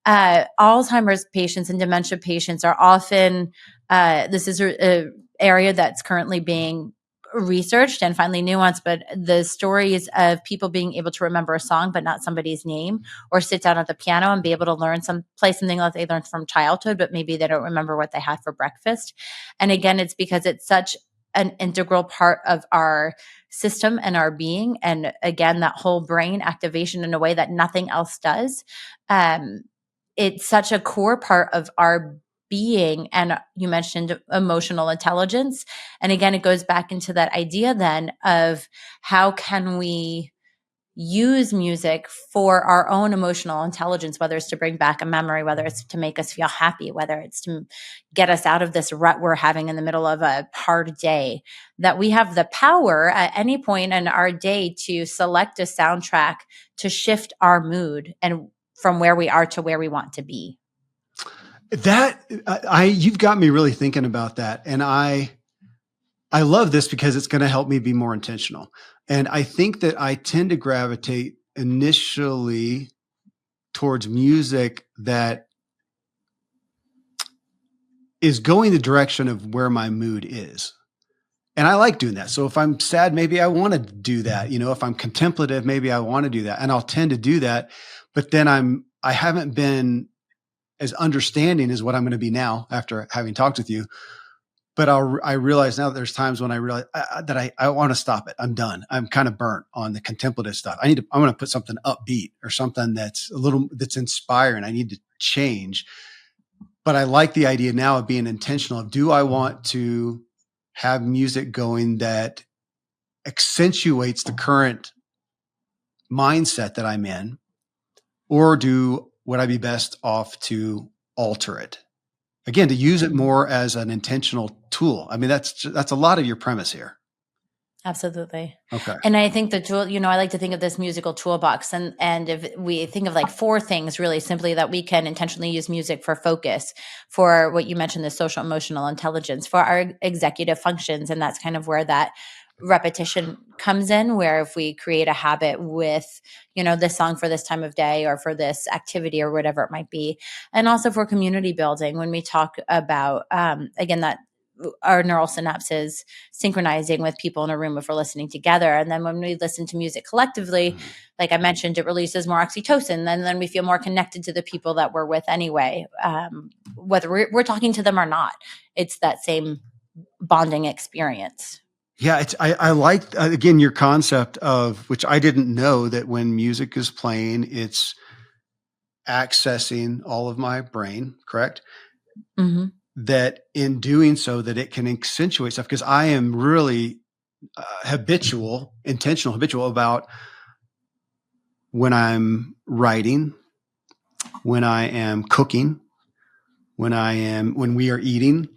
Alzheimer's patients and dementia patients are often, this is a area that's currently being researched and finally nuanced, but the stories of people being able to remember a song but not somebody's name, or sit down at the piano and be able to play something that they learned from childhood, but maybe they don't remember what they had for breakfast. And again, it's because it's such an integral part of our system and our being. And again, that whole brain activation in a way that nothing else does. It's such a core part of our being. And you mentioned emotional intelligence. And again, it goes back into that idea then of how can we use music for our own emotional intelligence, whether it's to bring back a memory, whether it's to make us feel happy, whether it's to get us out of this rut we're having in the middle of a hard day, that we have the power at any point in our day to select a soundtrack to shift our mood and from where we are to where we want to be. You've got me really thinking about that. And I love this because it's going to help me be more intentional. And I think that I tend to gravitate initially towards music that is going the direction of where my mood is. And I like doing that. So if I'm sad, maybe I want to do that. If I'm contemplative, maybe I want to do that. And I'll tend to do that. But then I haven't been as understanding as what I'm going to be now after having talked with you. But I realize now that there's times when I realize that I want to stop it. I'm done. I'm kind of burnt on the contemplative stuff. I'm going to put something upbeat or something that's that's inspiring. I need to change. But I like the idea now of being intentional of, do I want to have music going that accentuates the current mindset that I'm in, or would I be best off to alter it? Again, to use it more as an intentional tool. I mean, that's a lot of your premise here. Absolutely. Okay. And I think the tool, I like to think of this musical toolbox, and if we think of like 4 things really simply that we can intentionally use music for focus, for what you mentioned, the social emotional intelligence, for our executive functions. And that's kind of where that repetition comes in, where if we create a habit with, this song for this time of day or for this activity or whatever it might be. And also for community building, when we talk about, again, that our neural synapses synchronizing with people in a room if we're listening together. And then when we listen to music collectively, like I mentioned, it releases more oxytocin. And then we feel more connected to the people that we're with anyway, whether we're talking to them or not. It's that same bonding experience. Yeah, I like, again, your concept of, which I didn't know, that when music is playing, it's accessing all of my brain, correct? Mm-hmm. That in doing so, that it can accentuate stuff, because I am really intentional about when I'm writing, when I am cooking, when we are eating,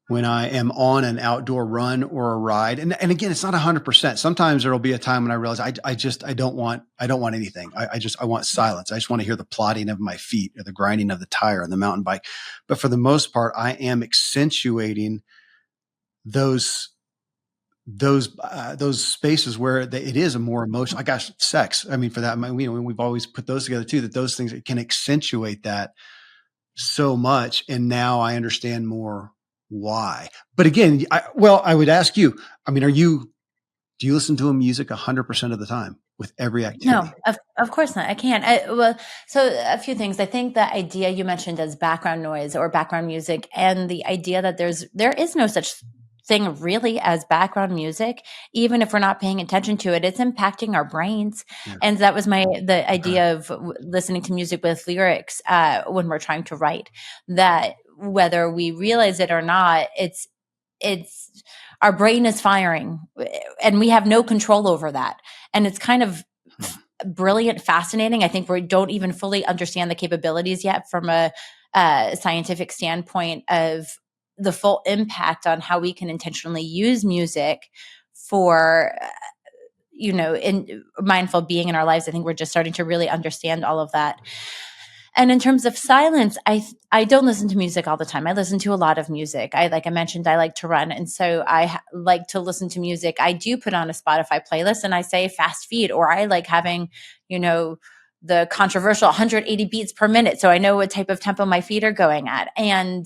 when I am on an outdoor run or a ride. And again, it's not 100%. Sometimes there'll be a time when I realize I don't want anything. I want silence. I just want to hear the plodding of my feet or the grinding of the tire on the mountain bike. But for the most part, I am accentuating those spaces where it is a more emotional, gosh, sex. I mean, for that, we've always put those together too, that those things can accentuate that so much. And now I understand more why. But again, I would ask you, I mean, do you listen to music 100% of the time with every activity? No, of course not. I can't. So a few things. I think the idea you mentioned as background noise or background music, and the idea that there is no such thing really as background music, even if we're not paying attention to it, it's impacting our brains. Yeah. And that was the idea of listening to music with lyrics when we're trying to write, that whether we realize it or not, it's our brain is firing and we have no control over that. And it's kind of brilliant, fascinating. I think we don't even fully understand the capabilities yet from a scientific standpoint of the full impact on how we can intentionally use music for, in mindful being in our lives. I think we're just starting to really understand all of that. And in terms of silence, I don't listen to music all the time. I listen to a lot of music. Like I mentioned, I like to run. And so I like to listen to music. I do put on a Spotify playlist and I say fast feed, or I like having, the controversial 180 beats per minute. So I know what type of tempo my feet are going at. And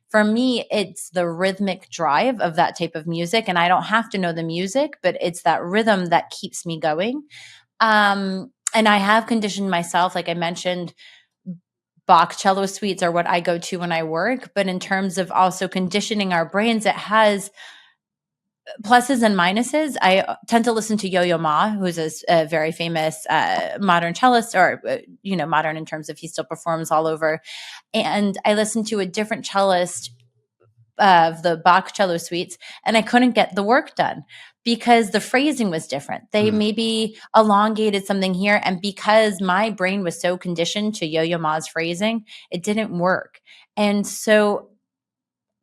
for me, it's the rhythmic drive of that type of music. And I don't have to know the music, but it's that rhythm that keeps me going. And I have conditioned myself, like I mentioned, Bach cello suites are what I go to when I work. But in terms of also conditioning our brains, it has pluses and minuses. I tend to listen to Yo-Yo Ma, who's a very famous modern cellist, or modern in terms of he still performs all over. And I listened to a different cellist of the Bach cello suites, and I couldn't get the work done because the phrasing was different. They maybe elongated something here, and because my brain was so conditioned to Yo-Yo Ma's phrasing, it didn't work. And so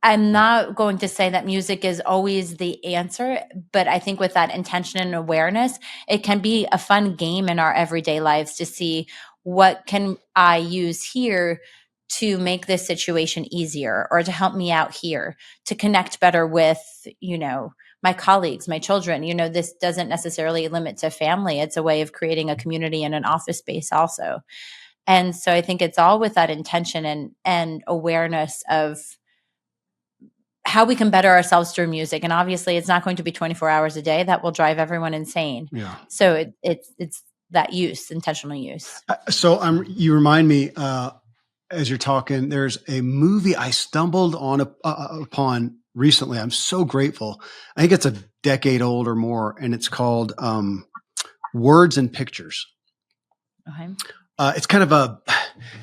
I'm not going to say that music is always the answer, but I think with that intention and awareness, it can be a fun game in our everyday lives to see what can I use here to make this situation easier, or to help me out here, to connect better with, my colleagues, my children. This doesn't necessarily limit to family. It's a way of creating a community and an office space also. And so I think it's all with that intention and awareness of how we can better ourselves through music. And obviously it's not going to be 24 hours a day. That will drive everyone insane. Yeah. So it's that use, intentional use. So you remind me, as you're talking, there's a movie I stumbled upon recently. I'm so grateful. I think it's a decade old or more, and it's called Words and Pictures. Okay. It's kind of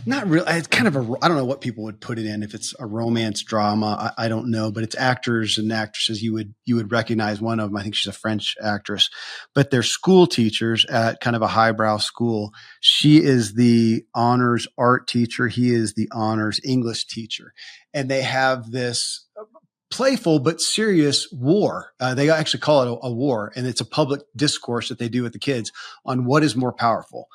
it's kind of I don't know what people would put it in, if it's a romance drama. I don't know, but it's actors and actresses. You would recognize one of them. I think she's a French actress, but they're school teachers at kind of a highbrow school. She is the honors art teacher. He is the honors English teacher. And they have this playful but serious war. They actually call it a war, and it's a public discourse that they do with the kids on what is more powerful,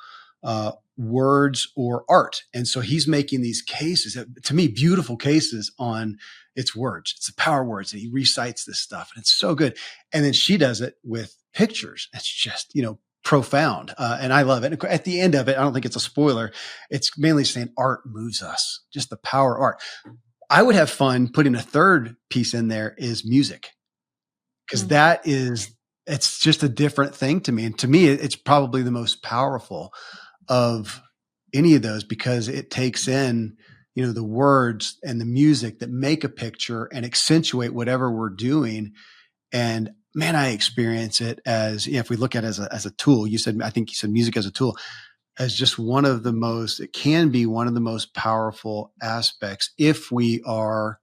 words or art. And so he's making these cases, to me, beautiful cases on its words. It's the power words, and he recites this stuff, and it's so good. And then she does it with pictures. It's just, profound. And I love it. At the end of it, I don't think it's a spoiler. It's mainly saying art moves us, just the power of art. I would have fun putting a third piece in there, is music, because it's just a different thing to me. And to me, it's probably the most powerful of any of those, because it takes in, the words and the music that make a picture and accentuate whatever we're doing. And man, I experience it as, if we look at it as a tool. I think you said music as a tool, as just it can be one of the most powerful aspects if we are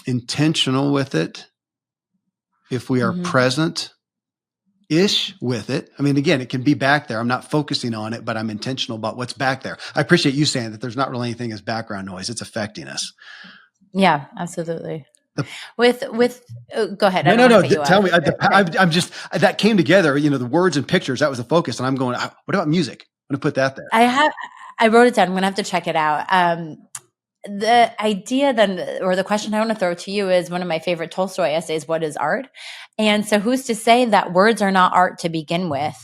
intentional with it, if we are present ish with it. I mean, again, it can be back there. I'm not focusing on it, but I'm intentional about what's back there. I appreciate you saying that there's not really anything as background noise. It's affecting us. Yeah, absolutely. Go ahead. No. Tell me. I'm just, that came together, the words and pictures, that was the focus. And I'm going, what about music? I'm going to put that there. I wrote it down. I'm going to have to check it out. The idea then, or the question I want to throw to you, is one of my favorite Tolstoy essays, what is art? And so who's to say that words are not art to begin with,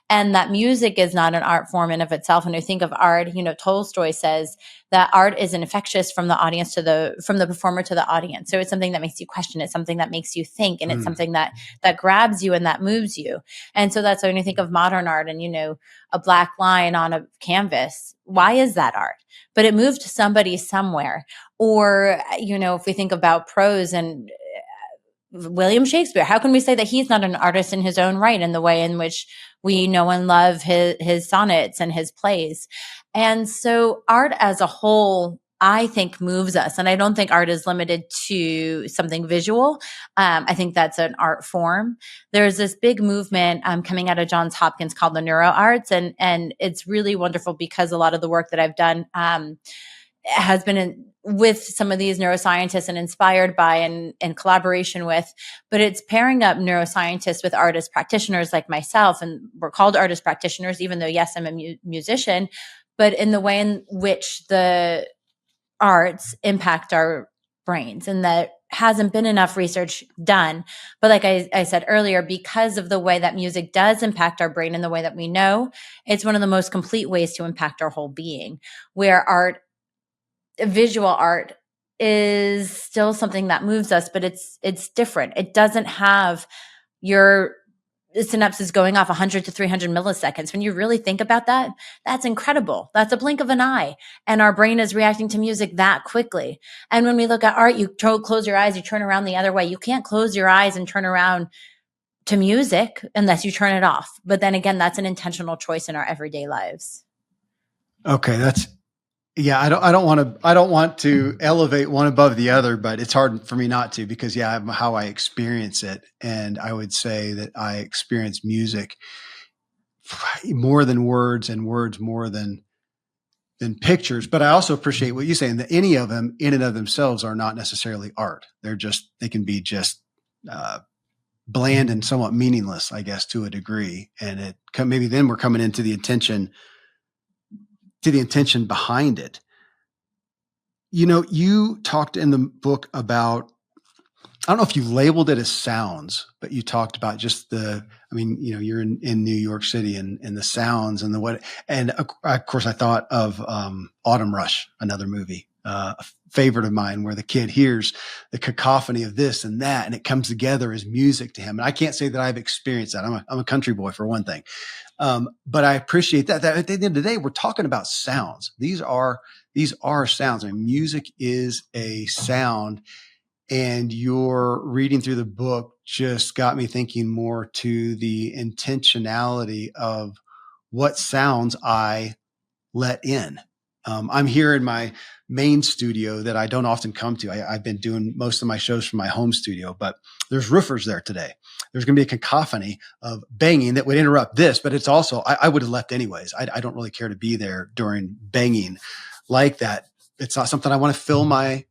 and that music is not an art form in of itself? And I think of art, Tolstoy says that art is infectious from the performer to the audience. So it's something that makes you question. It's something that makes you think, and it's something that grabs you and that moves you. And so that's when you think of modern art and, a black line on a canvas. Why is that art? But it moved somebody somewhere. Or, if we think about prose and William Shakespeare, how can we say that he's not an artist in his own right, in the way in which we know and love his sonnets and his plays? And so art as a whole, I think, moves us. And I don't think art is limited to something visual. I think that's an art form. There's this big movement coming out of Johns Hopkins called the neuro arts. And it's really wonderful, because a lot of the work that I've done has been with some of these neuroscientists and inspired by and collaboration with, but it's pairing up neuroscientists with artist practitioners like myself. And we're called artist practitioners, even though, yes, I'm a musician, but in the way in which the arts impact our brains, and that hasn't been enough research done. But like I said earlier, because of the way that music does impact our brain and the way that we know, it's one of the most complete ways to impact our whole being. Where visual art is still something that moves us, but it's different. It doesn't have your synapses going off 100 to 300 milliseconds. When you really think about that, that's incredible. That's a blink of an eye. And our brain is reacting to music that quickly. And when we look at art, you close your eyes, you turn around the other way. You can't close your eyes and turn around to music unless you turn it off. But then again, that's an intentional choice in our everyday lives. Okay, I don't want to elevate one above the other, but it's hard for me not to because how I experience it. And I would say that I experience music more than words and words more than pictures. But I also appreciate what you say, and that any of them in and of themselves are not necessarily art. They can be just bland and somewhat meaningless, I guess, to a degree. And maybe then we're coming into the intention behind it. You talked in the book about, I don't know if you labeled it as sounds, but you talked about just you're in New York City and the sounds and and of course I thought of Autumn Rush, another movie, a favorite of mine, where the kid hears the cacophony of this and that, and it comes together as music to him. And I can't say that I've experienced that. I'm a country boy for one thing. But I appreciate that at the end of the day, we're talking about sounds. These are sounds. I mean, music is a sound. And your reading through the book just got me thinking more to the intentionality of what sounds I let in. I'm here in my main studio that I don't often come to. I've been doing most of my shows from my home studio, but there's roofers there today. There's going to be a cacophony of banging that would interrupt this, but it's also, I would have left anyways. I don't really care to be there during banging like that. It's not something I want to fill my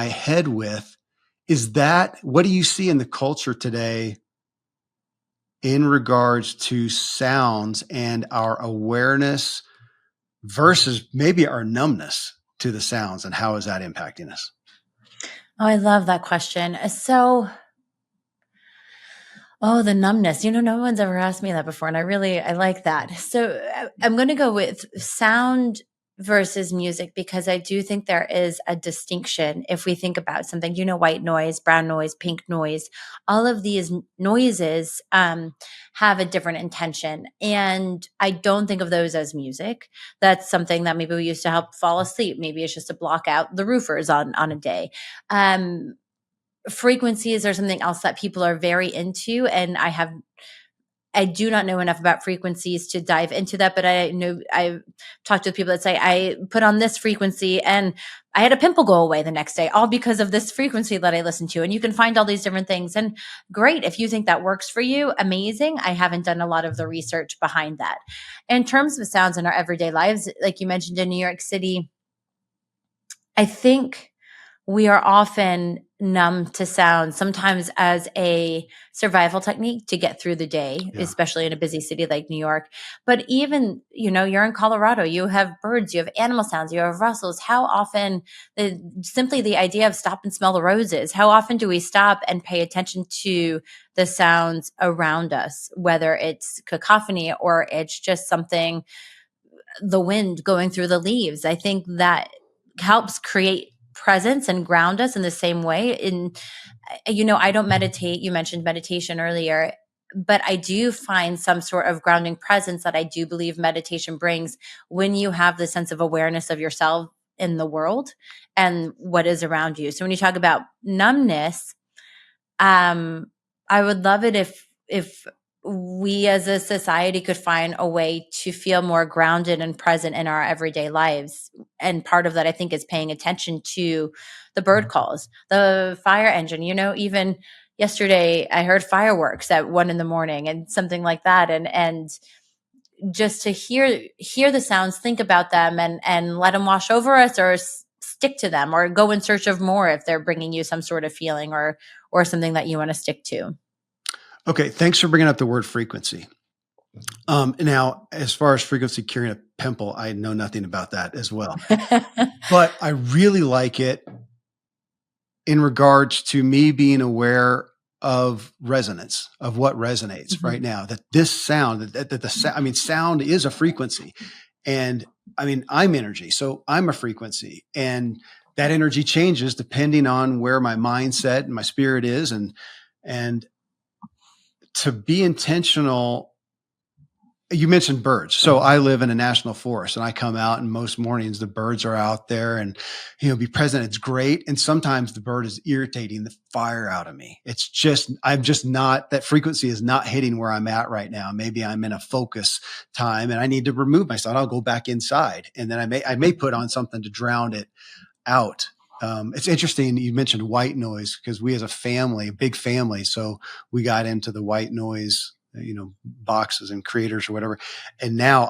head with. What do you see in the culture today in regards to sounds and our awareness versus maybe our numbness to the sounds, and how is that impacting us? Oh, I love that question. The numbness. No one's ever asked me that before. And I like that. So I'm going to go with sound versus music, because I do think there is a distinction if we think about something, white noise, brown noise, pink noise, all of these noises have a different intention. And I don't think of those as music. That's something that maybe we use to help fall asleep. Maybe it's just to block out the roofers on a day. Frequencies are something else that people are very into, and I do not know enough about frequencies to dive into that, but I know I've talked with people that say I put on this frequency and I had a pimple go away the next day, all because of this frequency that I listened to. And you can find all these different things, and great. If you think that works for you, amazing. I haven't done a lot of the research behind that. In terms of sounds in our everyday lives, like you mentioned in New York City, I think we are often numb to sound, sometimes as a survival technique to get through the day, especially in a busy city like New York. But even, you're in Colorado, you have birds, you have animal sounds, you have rustles. How often, simply the idea of stop and smell the roses, how often do we stop and pay attention to the sounds around us, whether it's cacophony or it's just something, the wind going through the leaves? I think that helps create presence and ground us in the same way. I don't meditate. You mentioned meditation earlier, but I do find some sort of grounding presence that I do believe meditation brings when you have the sense of awareness of yourself in the world and what is around you. So when you talk about numbness, I would love it if we as a society could find a way to feel more grounded and present in our everyday lives. And part of that, I think, is paying attention to the bird calls, the fire engine. Even yesterday I heard fireworks at 1 a.m. and something like that. And just to hear the sounds, think about them, and let them wash over us, or stick to them, or go in search of more if they're bringing you some sort of feeling or something that you want to stick to. Okay, thanks for bringing up the word frequency. Now, as far as frequency curing a pimple, I know nothing about that as well. But I really like it in regards to me being aware of resonance, of what resonates Mm-hmm. right now, that this sound, sound is a frequency. And I mean, I'm energy, so I'm a frequency. And that energy changes depending on where my mindset and my spirit is. And to be intentional, you mentioned birds. So I live in a national forest and I come out, and most mornings the birds are out there and, be present. It's great. And sometimes the bird is irritating the fire out of me. I'm just not, that frequency is not hitting where I'm at right now. Maybe I'm in a focus time and I need to remove myself. I'll go back inside, and then I may put on something to drown it out. It's interesting you mentioned white noise, because we as a family, a big family, so we got into the white noise, boxes and creators or whatever. And now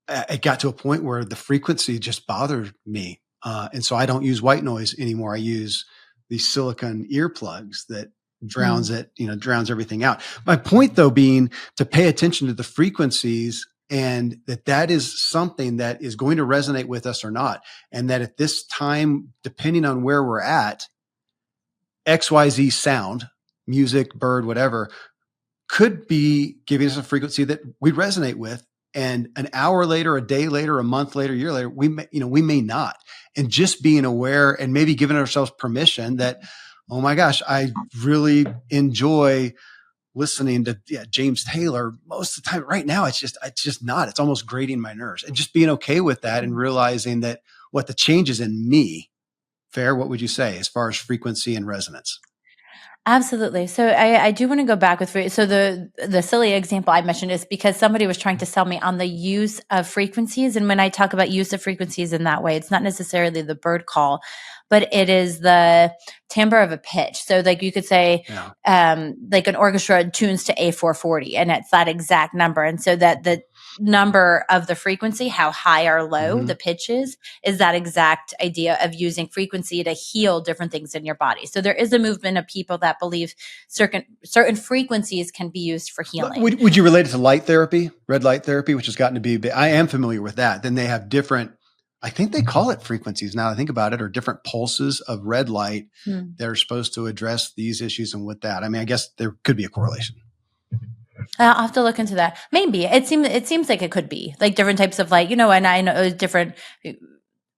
it got to a point where the frequency just bothered me. And so I don't use white noise anymore. I use these silicone earplugs that drowns everything out. My point though being to pay attention to the frequencies, and that is something that is going to resonate with us or not. And that at this time, depending on where we're at, XYZ sound, music, bird, whatever, could be giving us a frequency that we resonate with. And an hour later, a day later, a month later, a year later, we may not. And just being aware and maybe giving ourselves permission that, oh my gosh, I really enjoy listening to James Taylor most of the time. Right now, it's just not. It's almost grating my nerves. And just being okay with that and realizing that what the change is in me. Fair, what would you say as far as frequency and resonance? Absolutely. So I do want to go back with so the silly example I mentioned is because somebody was trying to sell me on the use of frequencies. And when I talk about use of frequencies in that way, it's not necessarily the bird call, but it is the timbre of a pitch. So like you could say, like an orchestra tunes to A440, and it's that exact number. And so that the number of the frequency, how high or low the pitch is that exact idea of using frequency to heal different things in your body. So there is a movement of people that believe certain frequencies can be used for healing. Would you relate it to light therapy, red light therapy, which has gotten to be big? I am familiar with that. Then they have different, I think they call it frequencies now that I think about it, or different pulses of red light that are supposed to address these issues. And with that, I mean, I guess there could be a correlation. I'll have to look into that. Maybe it seems like it could be like different types of light, and I know different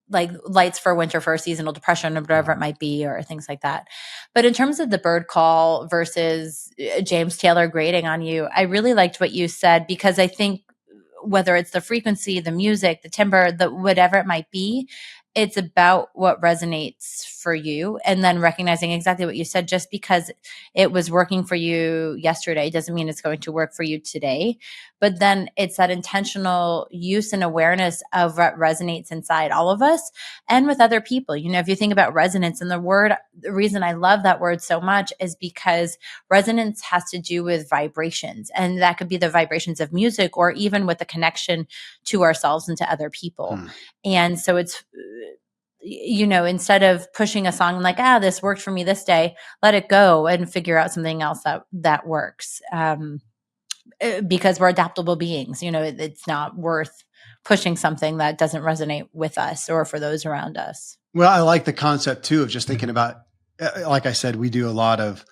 like lights for winter, for seasonal depression or whatever it might be, or things like that. But in terms of the bird call versus James Taylor grating on you, I really liked what you said, because I think whether it's the frequency, the music, the timbre, the whatever it might be, it's about what resonates for you. And then recognizing exactly what you said, just because it was working for you yesterday doesn't mean it's going to work for you today. But then it's that intentional use and awareness of what resonates inside all of us and with other people. If you think about resonance, and the reason I love that word so much is because resonance has to do with vibrations. And that could be the vibrations of music, or even with the connection to ourselves and to other people. And so it's, instead of pushing a song like, this worked for me this day, let it go and figure out something else that works. Because we're adaptable beings, it's not worth pushing something that doesn't resonate with us or for those around us. Well, I like the concept too of just thinking about, like I said, we do a lot of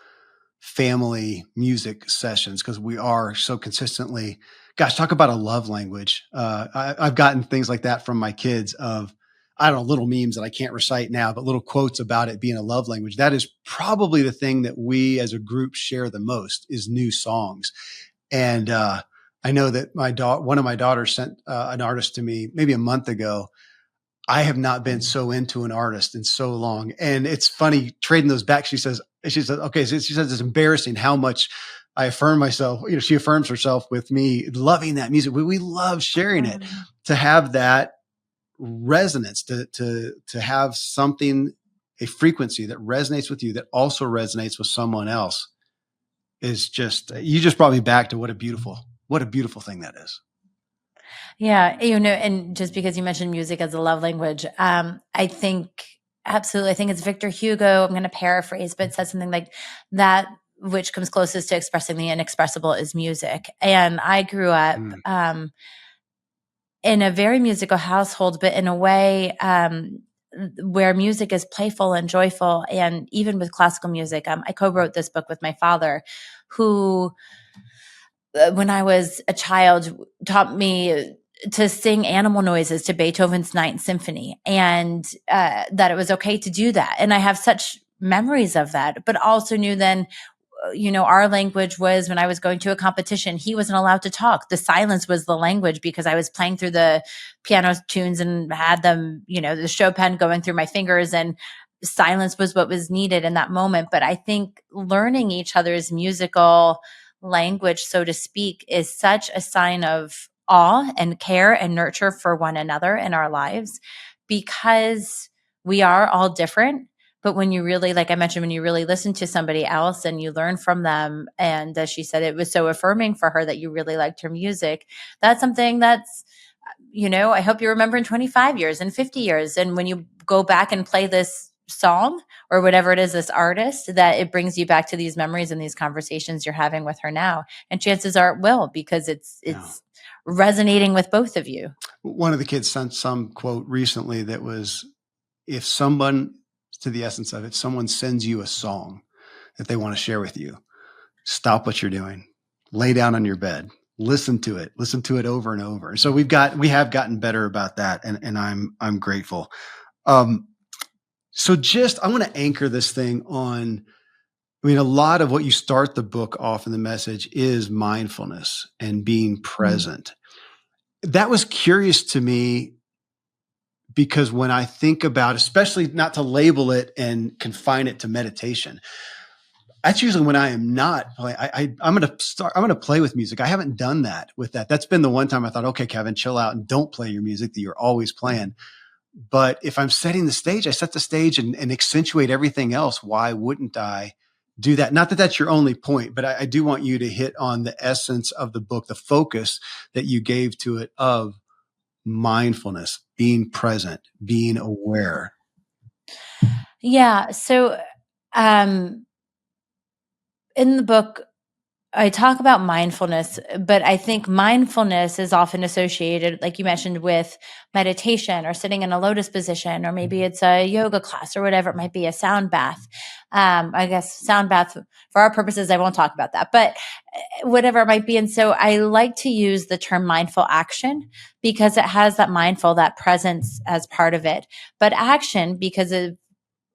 family music sessions because we are so consistently, gosh, talk about a love language. I've gotten things like that from my kids of, I don't know, little memes that I can't recite now, but little quotes about it being a love language. That is probably the thing that we as a group share the most, is new songs. And I know that one of my daughters sent an artist to me maybe a month ago. I have not been so into an artist in so long. And it's funny trading those back. She says, okay, so she says it's embarrassing how much I affirm myself. She affirms herself with me loving that music. We love sharing it, to have that resonance, to have something, a frequency that resonates with you that also resonates with someone else, is just, you just brought me back to what a beautiful thing that is. Yeah. And just because you mentioned music as a love language, I think it's Victor Hugo. I'm going to paraphrase, but it says something like that, which comes closest to expressing the inexpressible is music. And I grew up, in a very musical household, but in a way, where music is playful and joyful. And even with classical music, I co-wrote this book with my father, who, when I was a child, taught me to sing animal noises to Beethoven's Ninth Symphony, and that it was okay to do that. And I have such memories of that, but also knew then, our language was, when I was going to a competition, he wasn't allowed to talk. The silence was the language, because I was playing through the piano tunes and had them, the Chopin going through my fingers, and silence was what was needed in that moment. But I think learning each other's musical language, so to speak, is such a sign of awe and care and nurture for one another in our lives, because we are all different. But when you really, like I mentioned, when you really listen to somebody else and you learn from them, and as she said, it was so affirming for her that you really liked her music, that's something that's, I hope you remember in 25 years and 50 years. And when you go back and play this song or whatever it is, this artist, that it brings you back to these memories and these conversations you're having with her now. And chances are it will, because it's resonating with both of you. One of the kids sent some quote recently that was, if someone, to the essence of it, someone sends you a song that they want to share with you, stop what you're doing, lay down on your bed, listen to it over and over. So we have gotten better about that, and I'm grateful. So just, I want to anchor this thing on, a lot of what you start the book off in the message is mindfulness and being present. Mm-hmm. That was curious to me, because when I think about, especially not to label it and confine it to meditation, that's usually when I am not. I'm going to play with music. I haven't done that with that. That's been the one time I thought, okay, Kevin, chill out and don't play your music that you're always playing. But if I'm setting the stage, I set the stage and accentuate everything else. Why wouldn't I do that? Not that that's your only point, but I do want you to hit on the essence of the book, the focus that you gave to it of mindfulness, being present, being aware. Yeah. So, in the book, I talk about mindfulness, but I think mindfulness is often associated, like you mentioned, with meditation or sitting in a lotus position, or maybe it's a yoga class or whatever it might be, a sound bath. I guess sound bath, for our purposes, I won't talk about that, but whatever it might be. And so I like to use the term mindful action, because it has that mindful, that presence as part of it, but action because of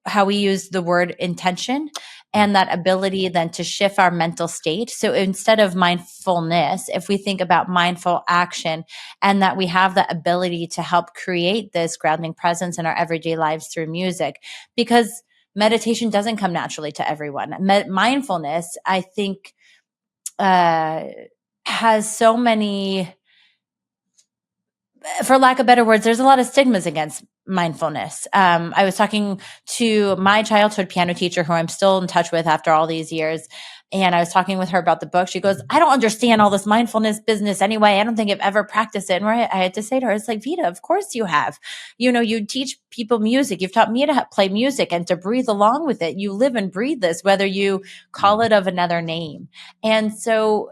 how we use the word intention and that ability then to shift our mental state. So instead of mindfulness, if we think about mindful action, and that we have the ability to help create this grounding presence in our everyday lives through music, because meditation doesn't come naturally to everyone. Mindfulness, I think, has so many, for lack of better words, there's a lot of stigmas against mindfulness. I was talking to my childhood piano teacher, who I'm still in touch with after all these years. And I was talking with her about the book. She goes, I don't understand all this mindfulness business anyway. I don't think I've ever practiced it. And I had to say to her, it's like, Vita, of course you have. You teach people music. You've taught me to play music and to breathe along with it. You live and breathe this, whether you call it of another name. And so,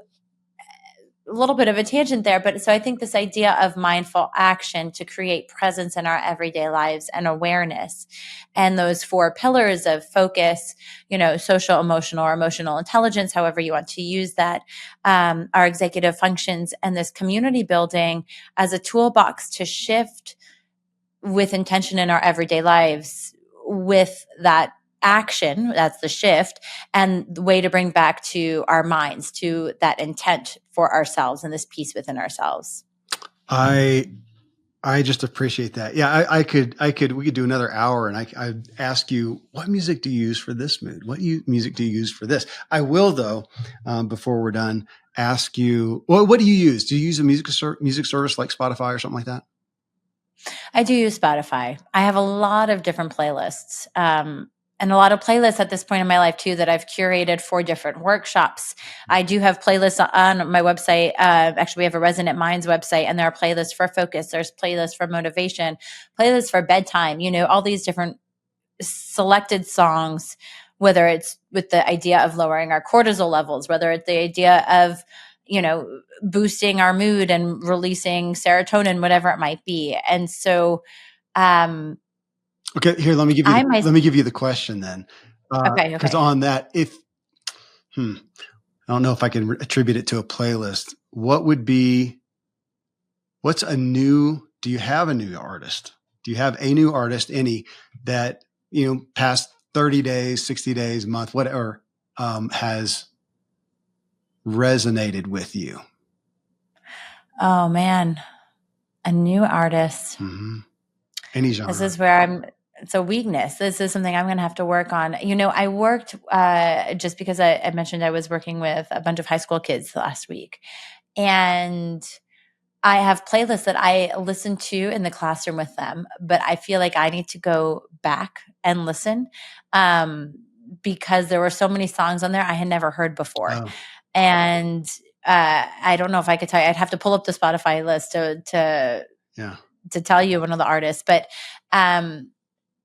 a little bit of a tangent there, but so I think this idea of mindful action to create presence in our everyday lives and awareness, and those four pillars of focus, social, emotional, or emotional intelligence, however you want to use that, our executive functions, and this community building as a toolbox to shift with intention in our everyday lives with that action, that's the shift, and the way to bring back to our minds to that intent for ourselves and this peace within ourselves. I just appreciate that. Yeah, we could do another hour, and I'd ask you, what music do you use for this mood? What music do you use for this? I will, though, before we're done, ask you, what do you use? Do you use a music service like Spotify or something like that? I do use Spotify. I have a lot of different playlists. And a lot of playlists at this point in my life too that I've curated for different workshops. I do have playlists on my website. Actually, we have a Resonant Minds website, and there are playlists for focus. There's playlists for motivation, playlists for bedtime, all these different selected songs, whether it's with the idea of lowering our cortisol levels, whether it's the idea of, boosting our mood and releasing serotonin, whatever it might be. And so, Okay, here, let me give you the question then. Okay, Because okay. on that, I don't know if I can attribute it to a playlist. Do you have a new artist? Do you have a new artist, any that, past 30 days, 60 days, month, whatever, has resonated with you? Oh man, a new artist. Mm-hmm. Any genre. This is where it's a weakness. This is something I'm going to have to work on. I worked just because I mentioned I was working with a bunch of high school kids last week. And I have playlists that I listen to in the classroom with them, but I feel like I need to go back and listen because there were so many songs on there I had never heard before. Oh, And I don't know if I could tell you. I'd have to pull up the Spotify list yeah. to tell you one of the artists, but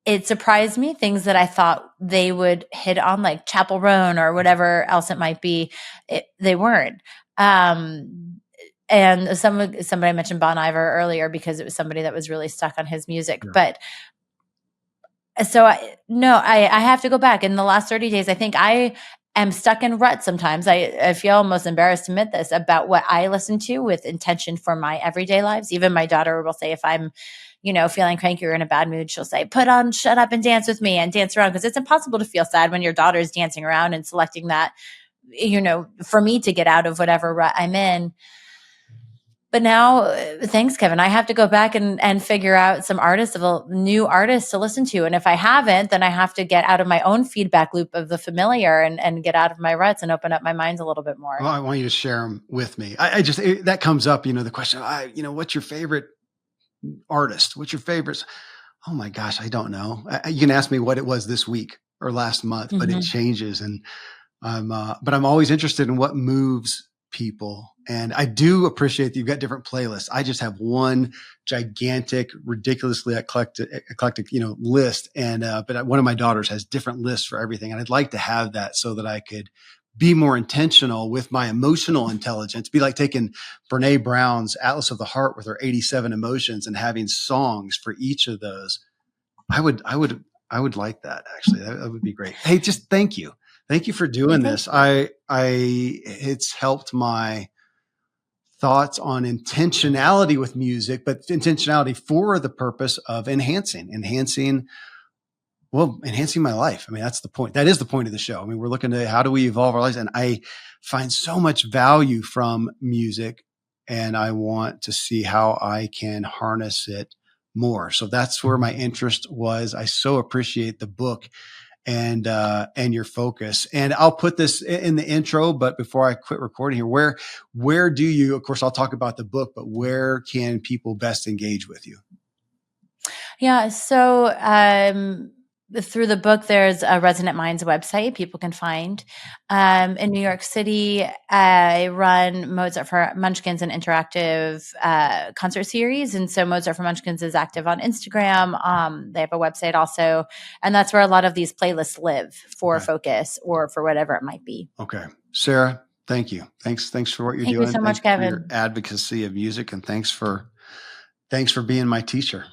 it surprised me, things that I thought they would hit on, like Chapel Roan or whatever else it might be. They weren't. And somebody mentioned Bon Iver earlier because it was somebody that was really stuck on his music. Yeah. But so I have to go back. In the last 30 days, I think I am stuck in ruts sometimes. I feel almost embarrassed to admit this about what I listen to with intention for my everyday lives. Even my daughter will say, if I'm, feeling cranky or in a bad mood, she'll say, put on Shut Up and Dance with Me and dance around. Because it's impossible to feel sad when your daughter's dancing around and selecting that, for me to get out of whatever rut I'm in. But now, thanks, Kevin. I have to go back and figure out some new artists to listen to. And if I haven't, then I have to get out of my own feedback loop of the familiar and get out of my ruts and open up my mind a little bit more. Well, I want you to share them with me. That comes up, the question, what's your favorite artist? What's your favorite? Oh my gosh, I don't know. You can ask me what it was this week or last month, but it changes. And but I'm always interested in what moves people. And I do appreciate that you've got different playlists. I just have one gigantic, ridiculously eclectic, list. And, but one of my daughters has different lists for everything. And I'd like to have that so that I could be more intentional with my emotional intelligence. Be like taking Brene Brown's Atlas of the Heart with her 87 emotions and having songs for each of those. I would like that, actually. That would be great. Hey, just thank you. Thank you for doing this. It's helped my thoughts on intentionality with music, but intentionality for the purpose of enhancing my life. I mean, that's the point. That is the point of the show. I mean, we're looking at how do we evolve our lives? And I find so much value from music, and I want to see how I can harness it more. So that's where my interest was. I so appreciate the book and your focus. And I'll put this in the intro, but before I quit recording here, where do you, of course, I'll talk about the book, but where can people best engage with you? Yeah. So, through the book, there's a Resonant Minds website people can find. In New York City, I run Mozart for Munchkins, an interactive concert series. And so Mozart for Munchkins is active on Instagram. They have a website also. And that's where a lot of these playlists live for focus or for whatever it might be. Okay. Sarah, thank you. Thanks for what you're doing. Thank you so much, Kevin. For your advocacy of music, and thanks for being my teacher.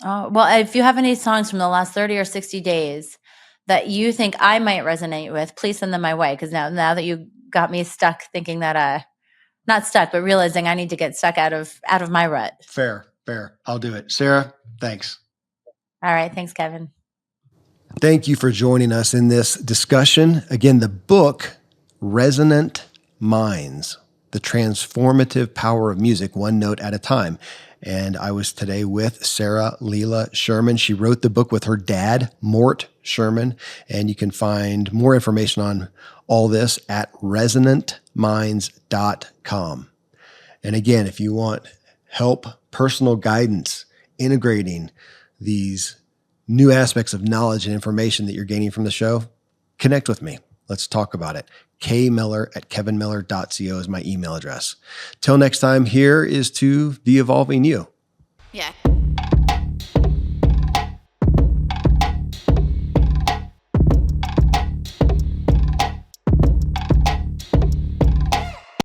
Oh, well, if you have any songs from the last 30 or 60 days that you think I might resonate with, please send them my way. Because now that you got me stuck thinking that, not stuck, but realizing I need to get stuck out of my rut. Fair. I'll do it. Sarah, thanks. All right. Thanks, Kevin. Thank you for joining us in this discussion. Again, the book, Resonant Minds, The Transformative Power of Music, One Note at a Time. And I was today with Sara Leila Sherman. She wrote the book with her dad, Mort Sherman. And you can find more information on all this at resonantminds.com. And again, if you want help, personal guidance, integrating these new aspects of knowledge and information that you're gaining from the show, connect with me. Let's talk about it. kmiller@kevinmiller.co is my email address. Till next time, here is to the evolving you. Yeah,